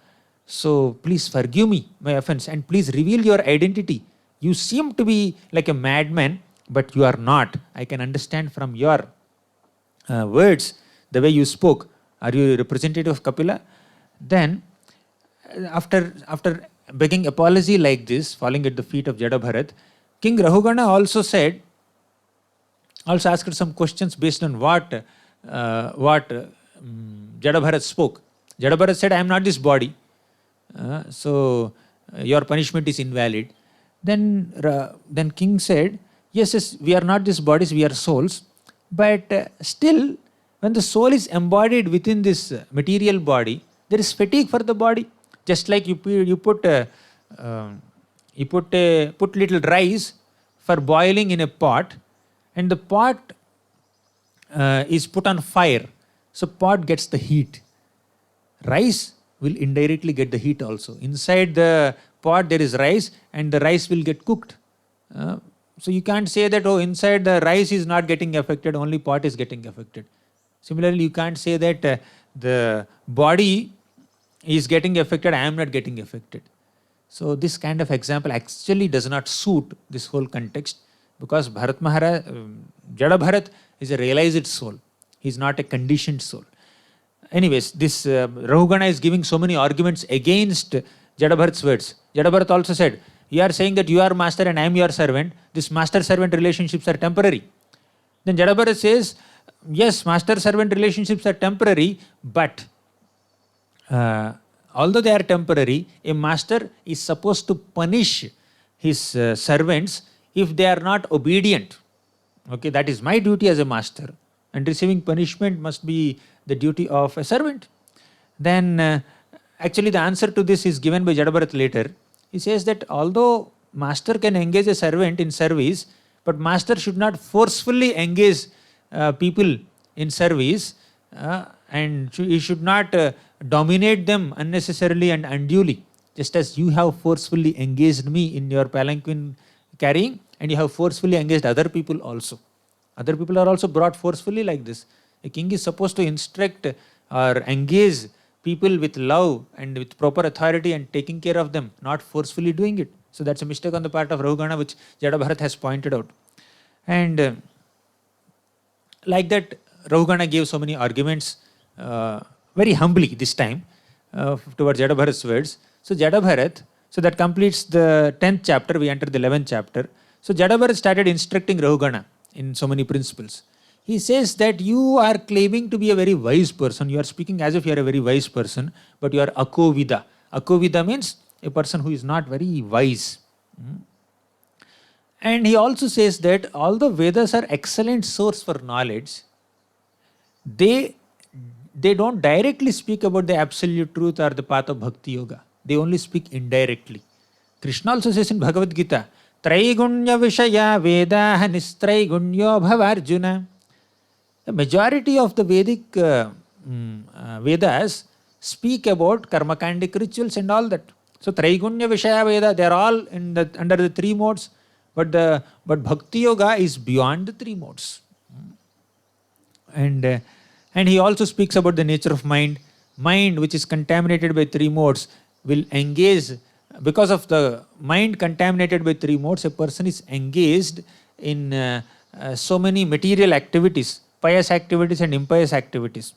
[SPEAKER 1] So please forgive me my offense and please reveal your identity. You seem to be like a madman, but you are not. I can understand from your words, the way you spoke. Are you a representative of Kapila? Then, after begging apology like this, falling at the feet of Jadabharat, King Rahugana also asked some questions based on what Jadabharat spoke. Jadabharat said, I am not this body. So your punishment is invalid. Then king said, yes, we are not these bodies, we are souls. But still, when the soul is embodied within this material body, there is fatigue for the body. Just like you put little rice for boiling in a pot, and the pot is put on fire. So pot gets the heat. Rice will indirectly get the heat also. Inside the pot there is rice and the rice will get cooked. So you can't say that, oh, inside the rice is not getting affected, only pot is getting affected. Similarly, you can't say that the body is getting affected, I am not getting affected. So this kind of example actually does not suit this whole context, because Jada Bharat is a realized soul. He is not a conditioned soul. Anyways, this Rahugana is giving so many arguments against Jadabharat's words. Jadabharat also said, you are saying that you are master and I am your servant. These master-servant relationships are temporary. Then Jadabharat says, yes, master-servant relationships are temporary, but although they are temporary, a master is supposed to punish his servants if they are not obedient. Okay, that is my duty as a master, and receiving punishment must be the duty of a servant. Then actually the answer to this is given by Jadabharat later. He says that although master can engage a servant in service, but master should not forcefully engage people in service, and he should not dominate them unnecessarily and unduly. Just as you have forcefully engaged me in your palanquin carrying, and you have forcefully engaged other people also. Other people are also brought forcefully like this. A king is supposed to instruct or engage people with love and with proper authority and taking care of them, not forcefully doing it. So that's a mistake on the part of Rahugana, which Jadabharat has pointed out. And like that, Rahugana gave so many arguments very humbly this time towards Jadabharat's words. So that completes the 10th chapter. We enter the 11th chapter. So Jadabharat started instructing Rahugana in so many principles. He says that you are claiming to be a very wise person. You are speaking as if you are a very wise person, but you are akovida. Akovida means a person who is not very wise. And he also says that although Vedas are excellent source for knowledge, they don't directly speak about the absolute truth or the path of bhakti yoga. They only speak indirectly. Krishna also says in Bhagavad Gita, Traigunya Vishaya Vedaha Nistraigunyo Bhavarjuna. The majority of the Vedic Vedas speak about karmakandic rituals and all that. So Traigunya Vishaya Veda, they are all under the three modes, but Bhakti Yoga is beyond the three modes. And he also speaks about the nature of mind. Mind which is contaminated by three modes will engage. Because of the mind contaminated by three modes, a person is engaged in so many material activities, pious activities and impious activities.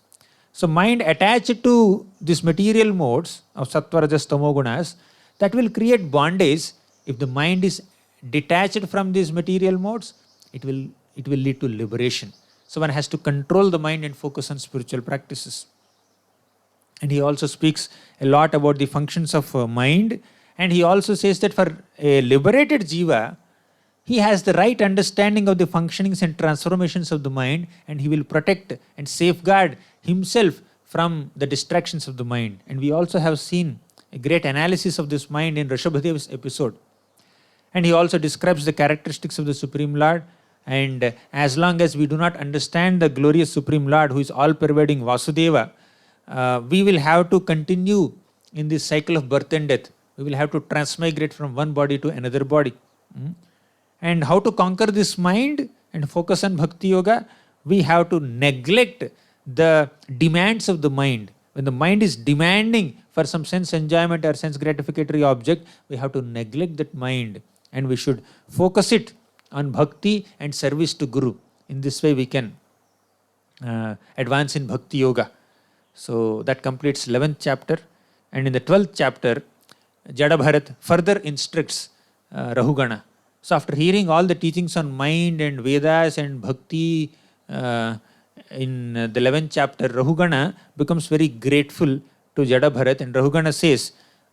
[SPEAKER 1] So mind attached to these material modes of sattva, rajas, tamo gunas, that will create bondage. If the mind is detached from these material modes, it will lead to liberation. So one has to control the mind and focus on spiritual practices. And he also speaks a lot about the functions of mind. And he also says that for a liberated jiva, he has the right understanding of the functionings and transformations of the mind, and he will protect and safeguard himself from the distractions of the mind. And we also have seen a great analysis of this mind in Rishabhadeva's episode. And he also describes the characteristics of the Supreme Lord. And as long as we do not understand the glorious Supreme Lord who is all-pervading Vasudeva, we will have to continue in this cycle of birth and death. We will have to transmigrate from one body to another body. And how to conquer this mind and focus on Bhakti Yoga? We have to neglect the demands of the mind. When the mind is demanding for some sense enjoyment or sense gratificatory object, we have to neglect that mind and we should focus it on bhakti and service to Guru. In this way we can advance in bhakti yoga. So that completes 11th chapter, and in the 12th chapter Jada Bharat further instructs Rahugana. So after hearing all the teachings on mind and Vedas and bhakti in the 11th chapter, Rahugana becomes very grateful to Jada Bharat, and Rahugana says,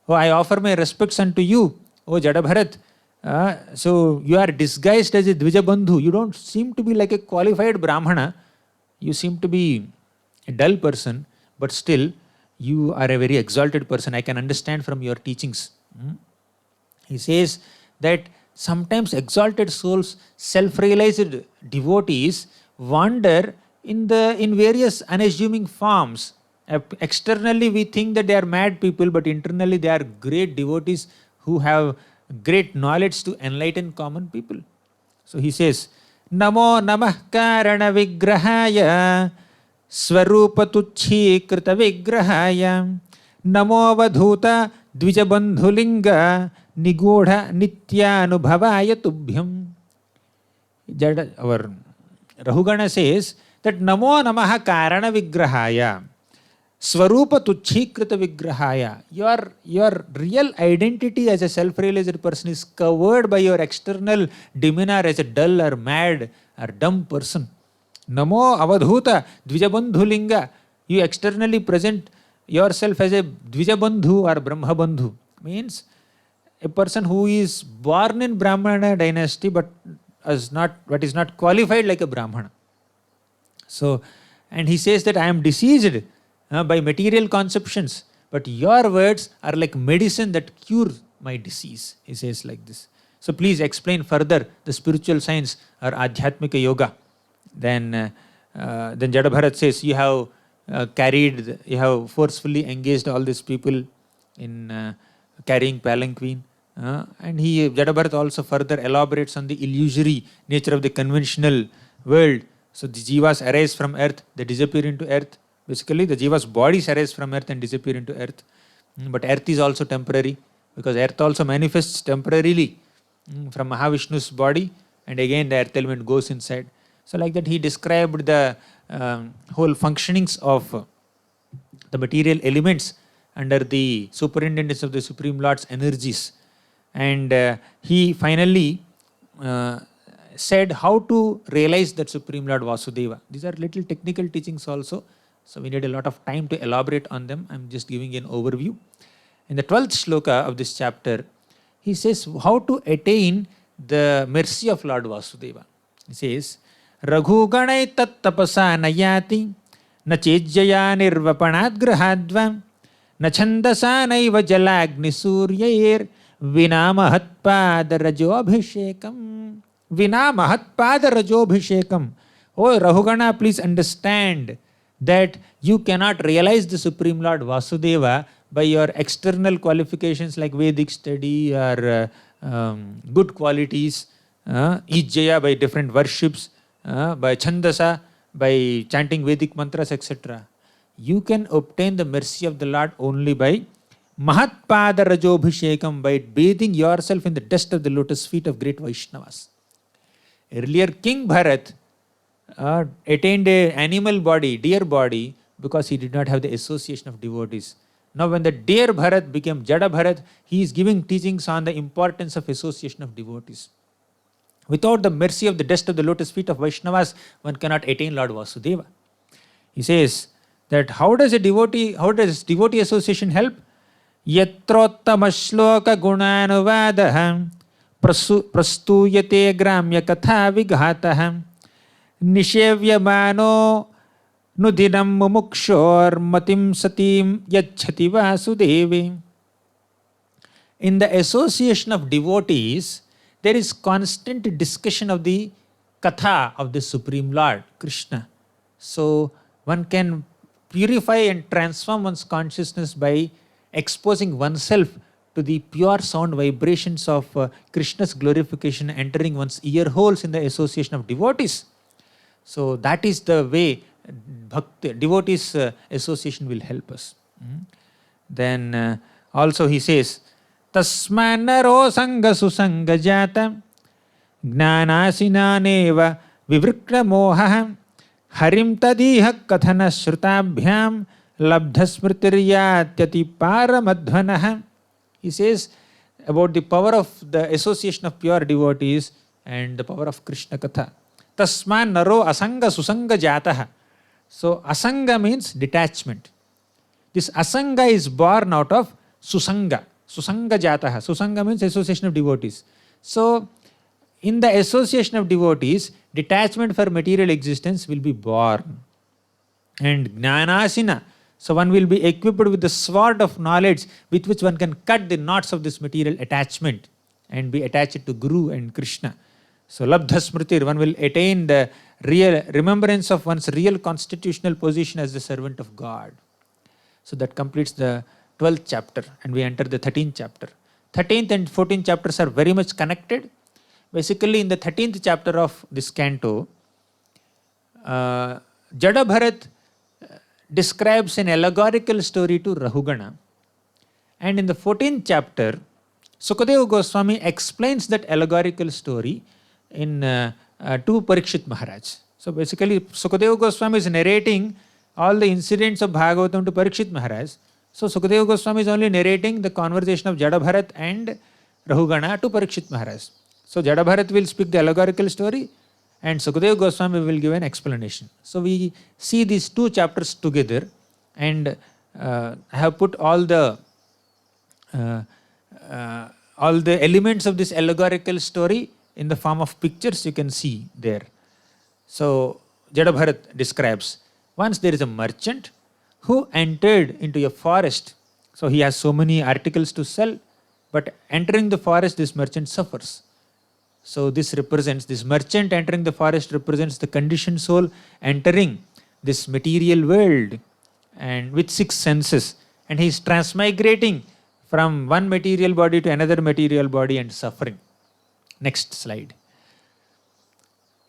[SPEAKER 1] "Oh, I offer my respects unto you, oh Jada Bharat. So you are disguised as a Dvijabandhu. You don't seem to be like a qualified Brahmana. You seem to be a dull person, but still you are a very exalted person. I can understand from your teachings." He says that sometimes exalted souls, self-realized devotees wander in various unassuming forms. Externally we think that they are mad people, but internally they are great devotees who have great knowledge to enlighten common people. So he says, "Namo namah karana vigrahaya swarupa tuchhi krita vigrahaya namo vadhuta dvijabandhulinga nigodha nityanubhavaya tubhyam." Our Rahugana says that Namo namaha karana vigrahaya Swarupa tuchhikrita vigrahaya. Your real identity as a self-realized person is covered by your external demeanor as a dull or mad or dumb person. Namo avadhuta dvijabandhulinga. You externally present yourself as a Dvijabandhu or Brahmabandhu. Means a person who is born in Brahmana dynasty but is not qualified like a Brahmana. So, and he says that I am deceased by material conceptions, but your words are like medicine that cure my disease. He says like this. So please explain further the spiritual science or Adhyatmika yoga. Then Jada Bharat says, you have forcefully engaged all these people in carrying palanquin. And Jada Bharat also further elaborates on the illusory nature of the conventional world. So the jivas arise from earth, they disappear into earth. Basically, the jiva's bodies arise from earth and disappear into earth. But earth is also temporary, because earth also manifests temporarily from Mahavishnu's body, and again the earth element goes inside. So like that he described the whole functionings of the material elements under the superintendence of the Supreme Lord's energies. And he finally said how to realize that Supreme Lord Vasudeva. These are little technical teachings also. So we need a lot of time to elaborate on them. I'm just giving an overview. In the 12th shloka of this chapter, he says how to attain the mercy of Lord Vasudeva. He says, Raghu ganai tat tapasa nayati na chejjaya nirvapanat grahadva na chandasa naiva jalagni suryair vina mahatpada rajobhishekam. Vina mahatpada rajobhishekam. Oh Rahugana, please understand that you cannot realize the Supreme Lord Vasudeva by your external qualifications like Vedic study or good qualities, Ijjaya by different worships, by Chandasa, by chanting Vedic mantras, etc. You can obtain the mercy of the Lord only by Mahatpada Rajobhishekam, by bathing yourself in the dust of the lotus feet of great Vaishnavas. Earlier King Bharat attained an animal body, deer body, because he did not have the association of devotees. Now when the deer Bharat became Jada Bharat, he is giving teachings on the importance of association of devotees. Without the mercy of the dust of the lotus feet of Vaishnavas, one cannot attain Lord Vasudeva. He says that how does devotee association help? Yatrottama shloka gunanuvadaha prastuyate gramya katha vighataha nishevyamano nudinam mumukshor matim satim yachhati vasudevi. In the association of devotees, there is constant discussion of the katha of the Supreme Lord, Krishna. So one can purify and transform one's consciousness by exposing oneself to the pure sound vibrations of Krishna's glorification entering one's ear holes in the association of devotees. So that is the way bhakti, devotees association will help us. Then also he says, Tasmanaro sanga susanga jata gnanasinaneva vivrikkra moha harim tadiha kathana shrutabhyam labdha smritiryātyati paramadhvanah. He says about the power of the association of pure devotees and the power of Krishna Katha. Tasman naro asanga susanga jataha. So asanga means detachment. This asanga is born out of susanga. Susanga jataha. Susanga means association of devotees. So in the association of devotees, detachment for material existence will be born. And gnanasina. So one will be equipped with the sword of knowledge with which one can cut the knots of this material attachment and be attached to Guru and Krishna. So labdha smritir, one will attain the real remembrance of one's real constitutional position as the servant of God. So that completes the 12th chapter and we enter the 13th chapter. 13th and 14th chapters are very much connected. Basically in the 13th chapter of this canto, Jada Bharat describes an allegorical story to Rahugana. And in the 14th chapter, Sukadeva Goswami explains that allegorical story in to Parikshit Maharaj. So basically Sukadeva Goswami is narrating all the incidents of Bhagavatam to Parikshit Maharaj. So Sukadeva Goswami is only narrating the conversation of Jada Bharat and Rahugana to Parikshit Maharaj. So Jada Bharat will speak the allegorical story and Sukadeva Goswami will give an explanation. So we see these two chapters together and I have put all the elements of this allegorical story in the form of pictures you can see there. So Jada Bharat describes, once there is a merchant who entered into a forest. So he has so many articles to sell, but entering the forest this merchant suffers. So this merchant entering the forest represents the conditioned soul entering this material world and with 6 senses, and he is transmigrating from one material body to another material body and suffering. Next slide.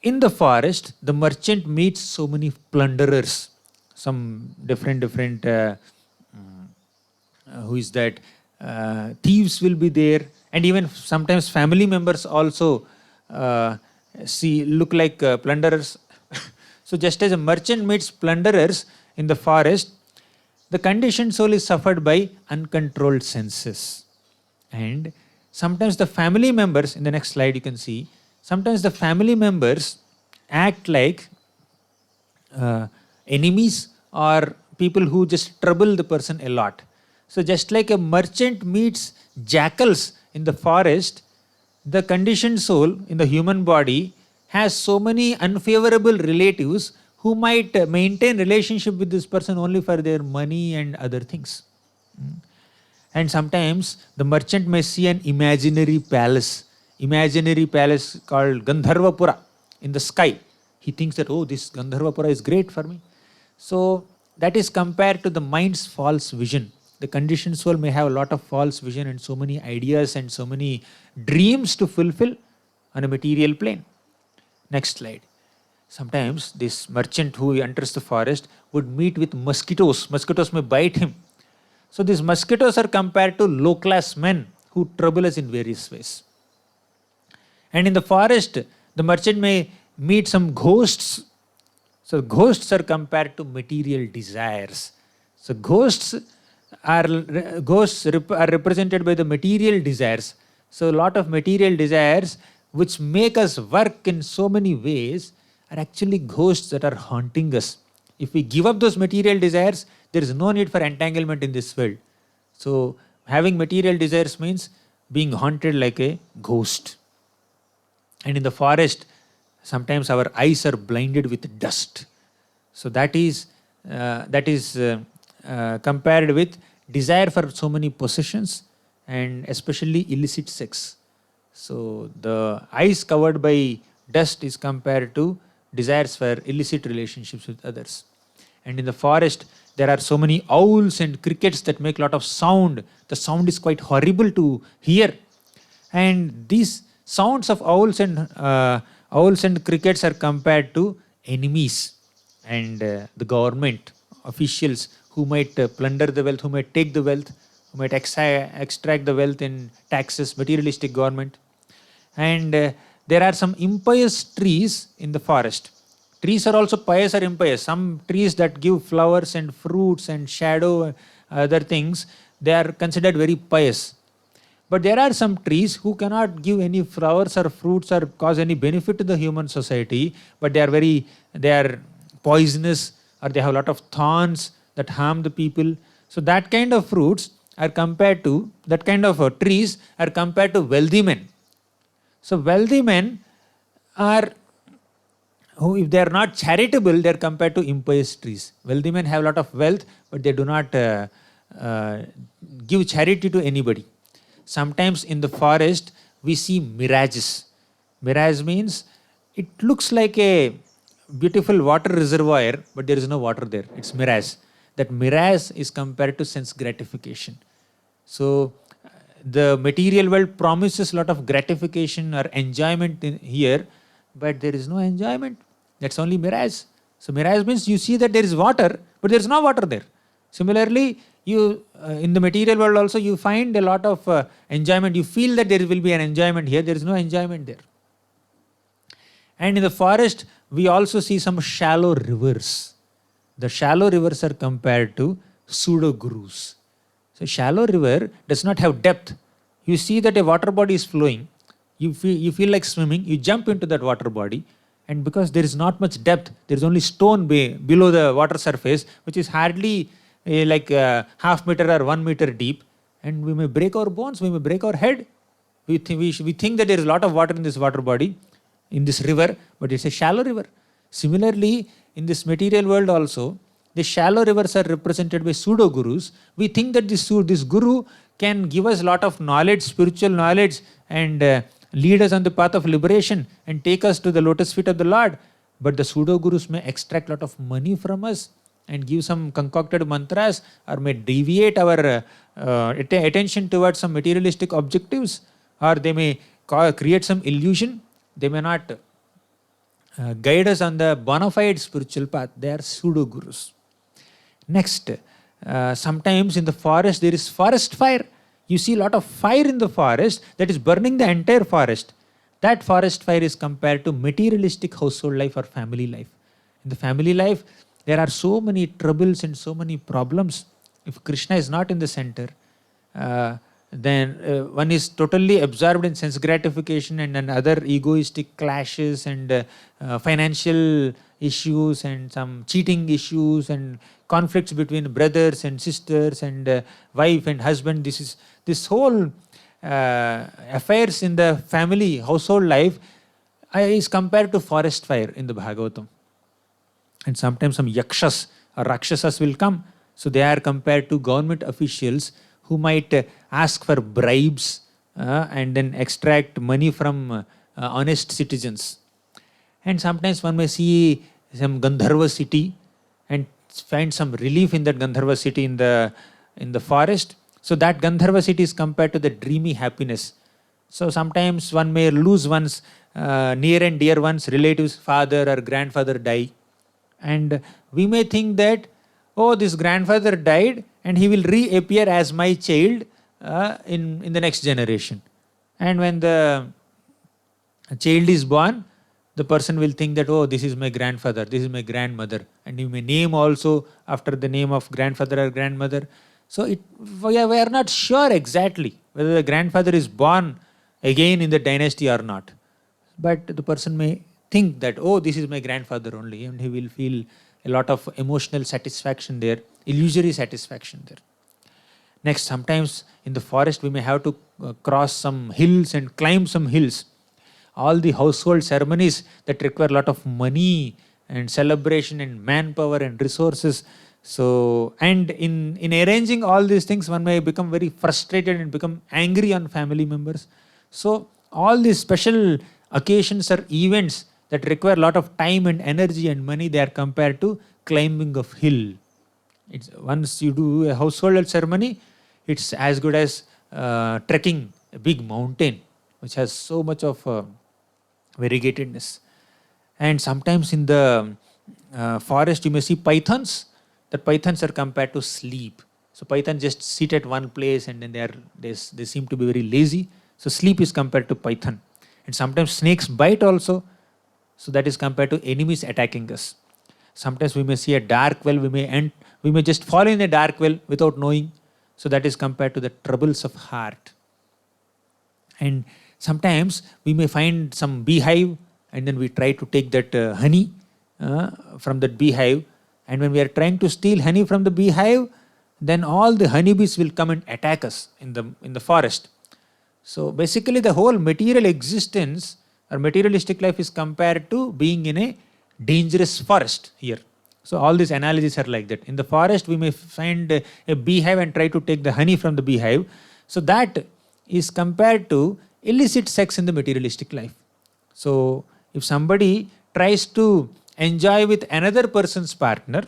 [SPEAKER 1] In the forest, the merchant meets so many plunderers, some different who is that? Thieves will be there, and even sometimes family members also look like plunderers. So just as a merchant meets plunderers in the forest, the conditioned soul is suffered by uncontrolled senses. And sometimes the family members, in the next slide you can see, sometimes the family members act like enemies or people who just trouble the person a lot. So just like a merchant meets jackals in the forest, the conditioned soul in the human body has so many unfavorable relatives who might maintain relationship with this person only for their money and other things. And sometimes the merchant may see an imaginary palace called Gandharvapura in the sky. He thinks that, oh, this Gandharvapura is great for me. So that is compared to the mind's false vision. The conditioned soul may have a lot of false vision and so many ideas and so many dreams to fulfill on a material plane. Next slide. Sometimes this merchant who enters the forest would meet with mosquitoes. Mosquitoes may bite him. So these mosquitoes are compared to low-class men who trouble us in various ways. And in the forest, the merchant may meet some ghosts. So ghosts are compared to material desires. So ghosts are represented by the material desires. So a lot of material desires which make us work in so many ways are actually ghosts that are haunting us. If we give up those material desires, there is no need for entanglement in this world. So having material desires means being haunted like a ghost. And in the forest, sometimes our eyes are blinded with dust. So that is compared with desire for so many possessions and especially illicit sex. So the eyes covered by dust is compared to desires for illicit relationships with others. And in the forest, there are so many owls and crickets that make a lot of sound. The sound is quite horrible to hear. And these sounds of owls and crickets are compared to enemies. and the government officials who might plunder the wealth, who might take the wealth, who might extract the wealth in taxes, materialistic government. And there are some impious trees in the forest. Trees are also pious or impious. Some trees that give flowers and fruits and shadow, other things, they are considered very pious. But there are some trees who cannot give any flowers or fruits or cause any benefit to the human society, but they are poisonous, or they have a lot of thorns that harm the people. So that kind of fruits are compared to, that kind of trees are compared to wealthy men. So wealthy men are, who, if they are not charitable, they are compared to impious trees. Wealthy men have a lot of wealth, but they do not uh, give charity to anybody. Sometimes in the forest, we see mirages. Mirage means it looks like a beautiful water reservoir, but there is no water there. It's mirage. That mirage is compared to sense gratification. So the material world promises a lot of gratification or enjoyment in here, but there is no enjoyment. That's only mirage. So mirage means you see that there is water, but there is no water there. Similarly, you in the material world also you find a lot of enjoyment. You feel that there will be an enjoyment here. There is no enjoyment there. And in the forest, we also see some shallow rivers. The shallow rivers are compared to pseudo gurus. So shallow river does not have depth. You see that a water body is flowing. You feel like swimming. You jump into that water body, and because there is not much depth, there is only stone below the water surface, which is hardly like half meter or 1 meter deep, and we may break our bones. We may break our head. We think that there is a lot of water in this water body, in this river, but it's a shallow river. Similarly, in this material world also, the shallow rivers are represented by pseudo gurus. We think that this guru can give us a lot of knowledge, spiritual knowledge, and lead us on the path of liberation and take us to the lotus feet of the Lord. But the pseudo gurus may extract a lot of money from us and give some concocted mantras, or may deviate our attention towards some materialistic objectives, or they may create some illusion. They may not guide us on the bona fide spiritual path. They are pseudo gurus. Next, sometimes in the forest there is forest fire. You see a lot of fire in the forest that is burning the entire forest. That forest fire is compared to materialistic household life or family life. In the family life, there are so many troubles and so many problems. If Krishna is not in the center, then one is totally absorbed in sense gratification and other egoistic clashes and financial issues and some cheating issues and conflicts between brothers and sisters and wife and husband. This whole affairs in the family household life is compared to forest fire in the Bhagavatam. And sometimes some yakshas or rakshasas will come. So they are compared to government officials who might ask for bribes and then extract money from honest citizens. And sometimes one may see some Gandharva city and find some relief in that Gandharva city in the forest. So that Gandharva city is compared to the dreamy happiness. So sometimes one may lose one's near and dear one's relatives, father or grandfather die. And we may think that, oh, this grandfather died and he will reappear as my child in the next generation. And when the child is born, the person will think that, oh, this is my grandfather, this is my grandmother. And you may name also after the name of grandfather or grandmother. So we are not sure exactly whether the grandfather is born again in the dynasty or not. But the person may think that, oh, this is my grandfather only, and he will feel a lot of emotional satisfaction there, illusory satisfaction there. Next, sometimes in the forest we may have to cross some hills and climb some hills. All the household ceremonies that require a lot of money and celebration and manpower and resources. So, and in arranging all these things, one may become very frustrated and become angry on family members. So, all these special occasions or events that require a lot of time and energy and money, they are compared to climbing of hill. Once you do a household ceremony, it's as good as trekking a big mountain, which has so much of variegatedness. And sometimes in the forest, you may see pythons. That pythons are compared to sleep. So pythons just sit at one place and then they seem to be very lazy. So sleep is compared to python. And sometimes snakes bite also. So that is compared to enemies attacking us. Sometimes we may see a dark well, we may just fall in a dark well without knowing. So that is compared to the troubles of heart. And sometimes we may find some beehive and then we try to take that honey from that beehive. And when we are trying to steal honey from the beehive, then all the honeybees will come and attack us in the forest. So basically the whole material existence or materialistic life is compared to being in a dangerous forest here. So all these analogies are like that. In the forest, we may find a beehive and try to take the honey from the beehive. So that is compared to illicit sex in the materialistic life. So if somebody tries to enjoy with another person's partner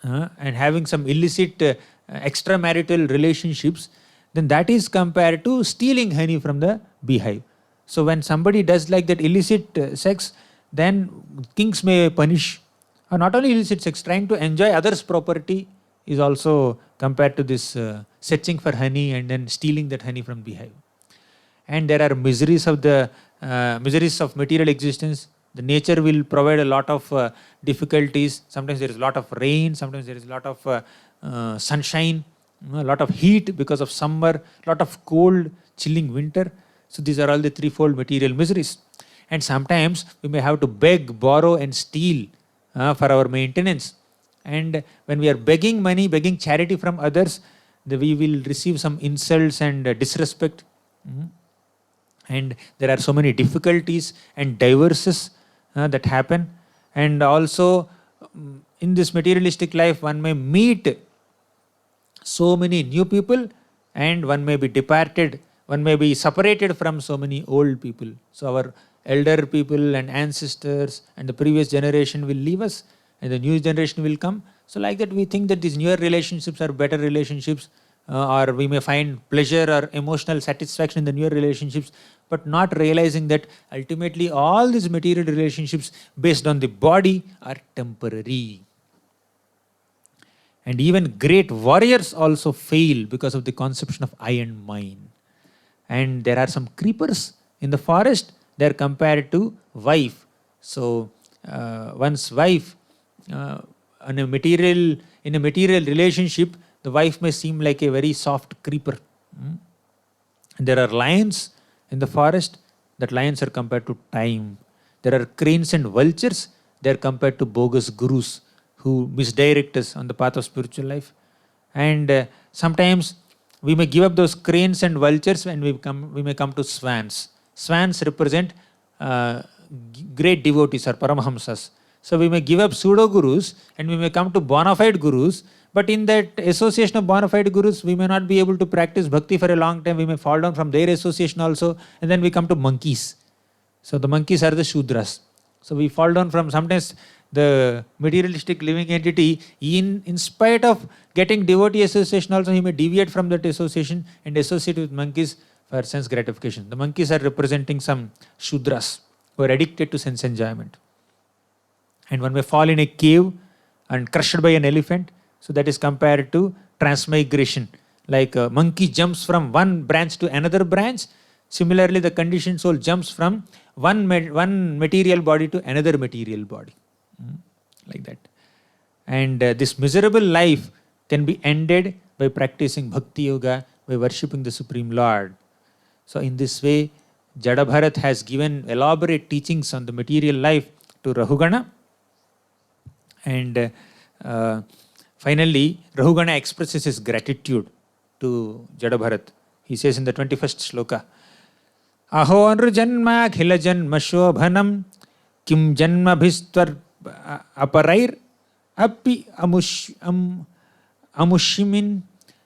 [SPEAKER 1] and having some illicit extramarital relationships, then that is compared to stealing honey from the beehive. So when somebody does like that illicit sex, then kings may punish. Or not only illicit sex, trying to enjoy others' property is also compared to this searching for honey and then stealing that honey from beehive. And there are miseries of material existence. The nature will provide a lot of difficulties. Sometimes there is a lot of rain. Sometimes there is a lot of sunshine. A lot of heat because of summer. A lot of cold, chilling winter. So these are all the threefold material miseries. And sometimes we may have to beg, borrow, and steal for our maintenance. And when we are begging money, begging charity from others, we will receive some insults and disrespect. And there are so many difficulties and diverses that happen. And also in this materialistic life, one may meet so many new people and one may be departed, one may be separated from so many old people. So our elder people and ancestors and the previous generation will leave us and the new generation will come. So like that we think that these newer relationships are better relationships, or we may find pleasure or emotional satisfaction in the newer relationships, but not realizing that ultimately all these material relationships based on the body are temporary. And even great warriors also fail because of the conception of I and mine. And there are some creepers in the forest. They are compared to wife. So one's wife in a material relationship, the wife may seem like a very soft creeper. And there are lions in the forest. That lions are compared to time. There are cranes and vultures. They are compared to bogus gurus who misdirect us on the path of spiritual life. And sometimes we may give up those cranes and vultures and we may come to swans. Swans represent great devotees or paramahamsas. So we may give up pseudo gurus and we may come to bona fide gurus. But in that association of bona fide gurus, we may not be able to practice bhakti for a long time. We may fall down from their association also. And then we come to monkeys. So the monkeys are the Shudras. So we fall down from sometimes the materialistic living entity, in spite of getting devotee association also, he may deviate from that association and associate with monkeys for sense gratification. The monkeys are representing some Shudras who are addicted to sense enjoyment. And one may fall in a cave and crushed by an elephant. So that is compared to transmigration. Like a monkey jumps from one branch to another branch. Similarly, the conditioned soul jumps from one material body to another material body. Like that. And this miserable life can be ended by practicing Bhakti Yoga, by worshipping the Supreme Lord. So in this way, Jadabharat has given elaborate teachings on the material life to Rahugana. And finally, Rahugana expresses his gratitude to Jadabharat. He says in the 21st shloka, Aho janma khila janma shobhanam kim janma bhistvar aparair api amushimin.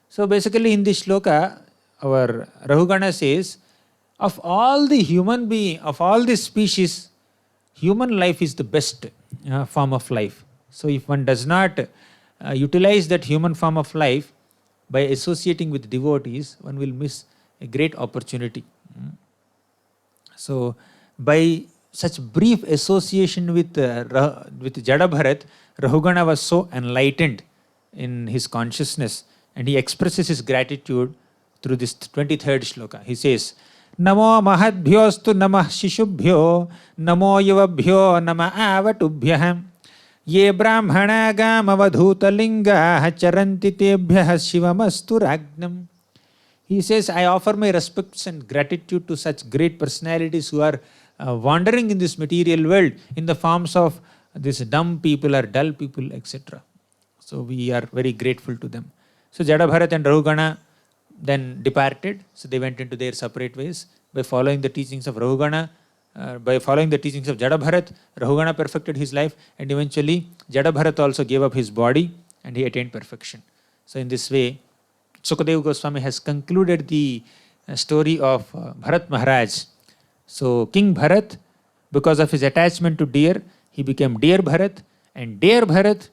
[SPEAKER 1] So basically in this shloka, our Rahugana says, of all the human being, of all the species, human life is the best form of life. So if one does not utilize that human form of life by associating with devotees, one will miss a great opportunity. So by such brief association with Jada Bharat, Rahugana was so enlightened in his consciousness, and he expresses his gratitude through this 23rd shloka. He says, Namo mahadbhyostu namah shishubhyo, namo yavabhyo nama avatubhyah, ye brahmana gamavadhuta linga charanti tebhyah shivamastu ragnam. He says, I offer my respects and gratitude to such great personalities who are wandering in this material world in the forms of these dumb people or dull people, etc. So we are very grateful to them. So Jada Bharat and Rahugana then departed. So they went into their separate ways. By following the teachings of Rahugana, by following the teachings of Jada Bharat, Rahugana perfected his life, and eventually Jada Bharat also gave up his body and he attained perfection. So in this way, Sukadeva Goswami has concluded the story of Bharat Maharaj. So King Bharat, because of his attachment to deer, he became Deer Bharat, and Deer Bharat,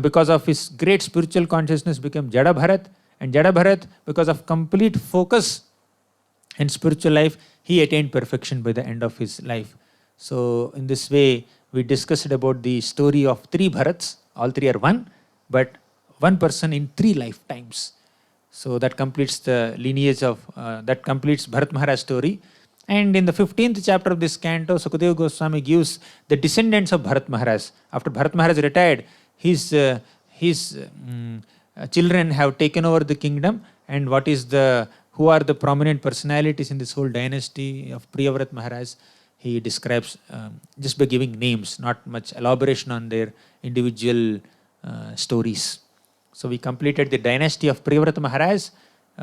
[SPEAKER 1] because of his great spiritual consciousness, became Jada Bharat, and Jada Bharat, because of complete focus in spiritual life, he attained perfection by the end of his life. So in this way, we discussed about the story of three Bharats. All three are one, but one person in 3 lifetimes. So that completes the lineage of, that completes Bharat Maharaj story. And in the 15th chapter of this canto, Sukadeva Goswami gives the descendants of Bharat Maharaj. After Bharat Maharaj retired, his children have taken over the kingdom, and who are the prominent personalities in this whole dynasty of Priyavrat Maharaj, he describes just by giving names, not much elaboration on their individual stories. So we completed the dynasty of Priyavrat Maharaj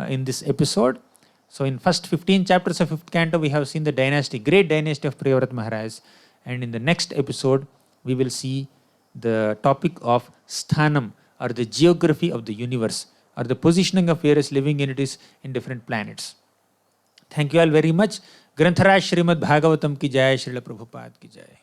[SPEAKER 1] in this episode. So in first 15 chapters of 5th canto, we have seen the dynasty, great dynasty of Priyavrat Maharaj. And in the next episode, we will see the topic of Sthanam, or the geography of the universe, or the positioning of various living entities in different planets. Thank you all very much. Grantharaj Srimad Bhagavatam ki jai, Srila Prabhupada ki jai.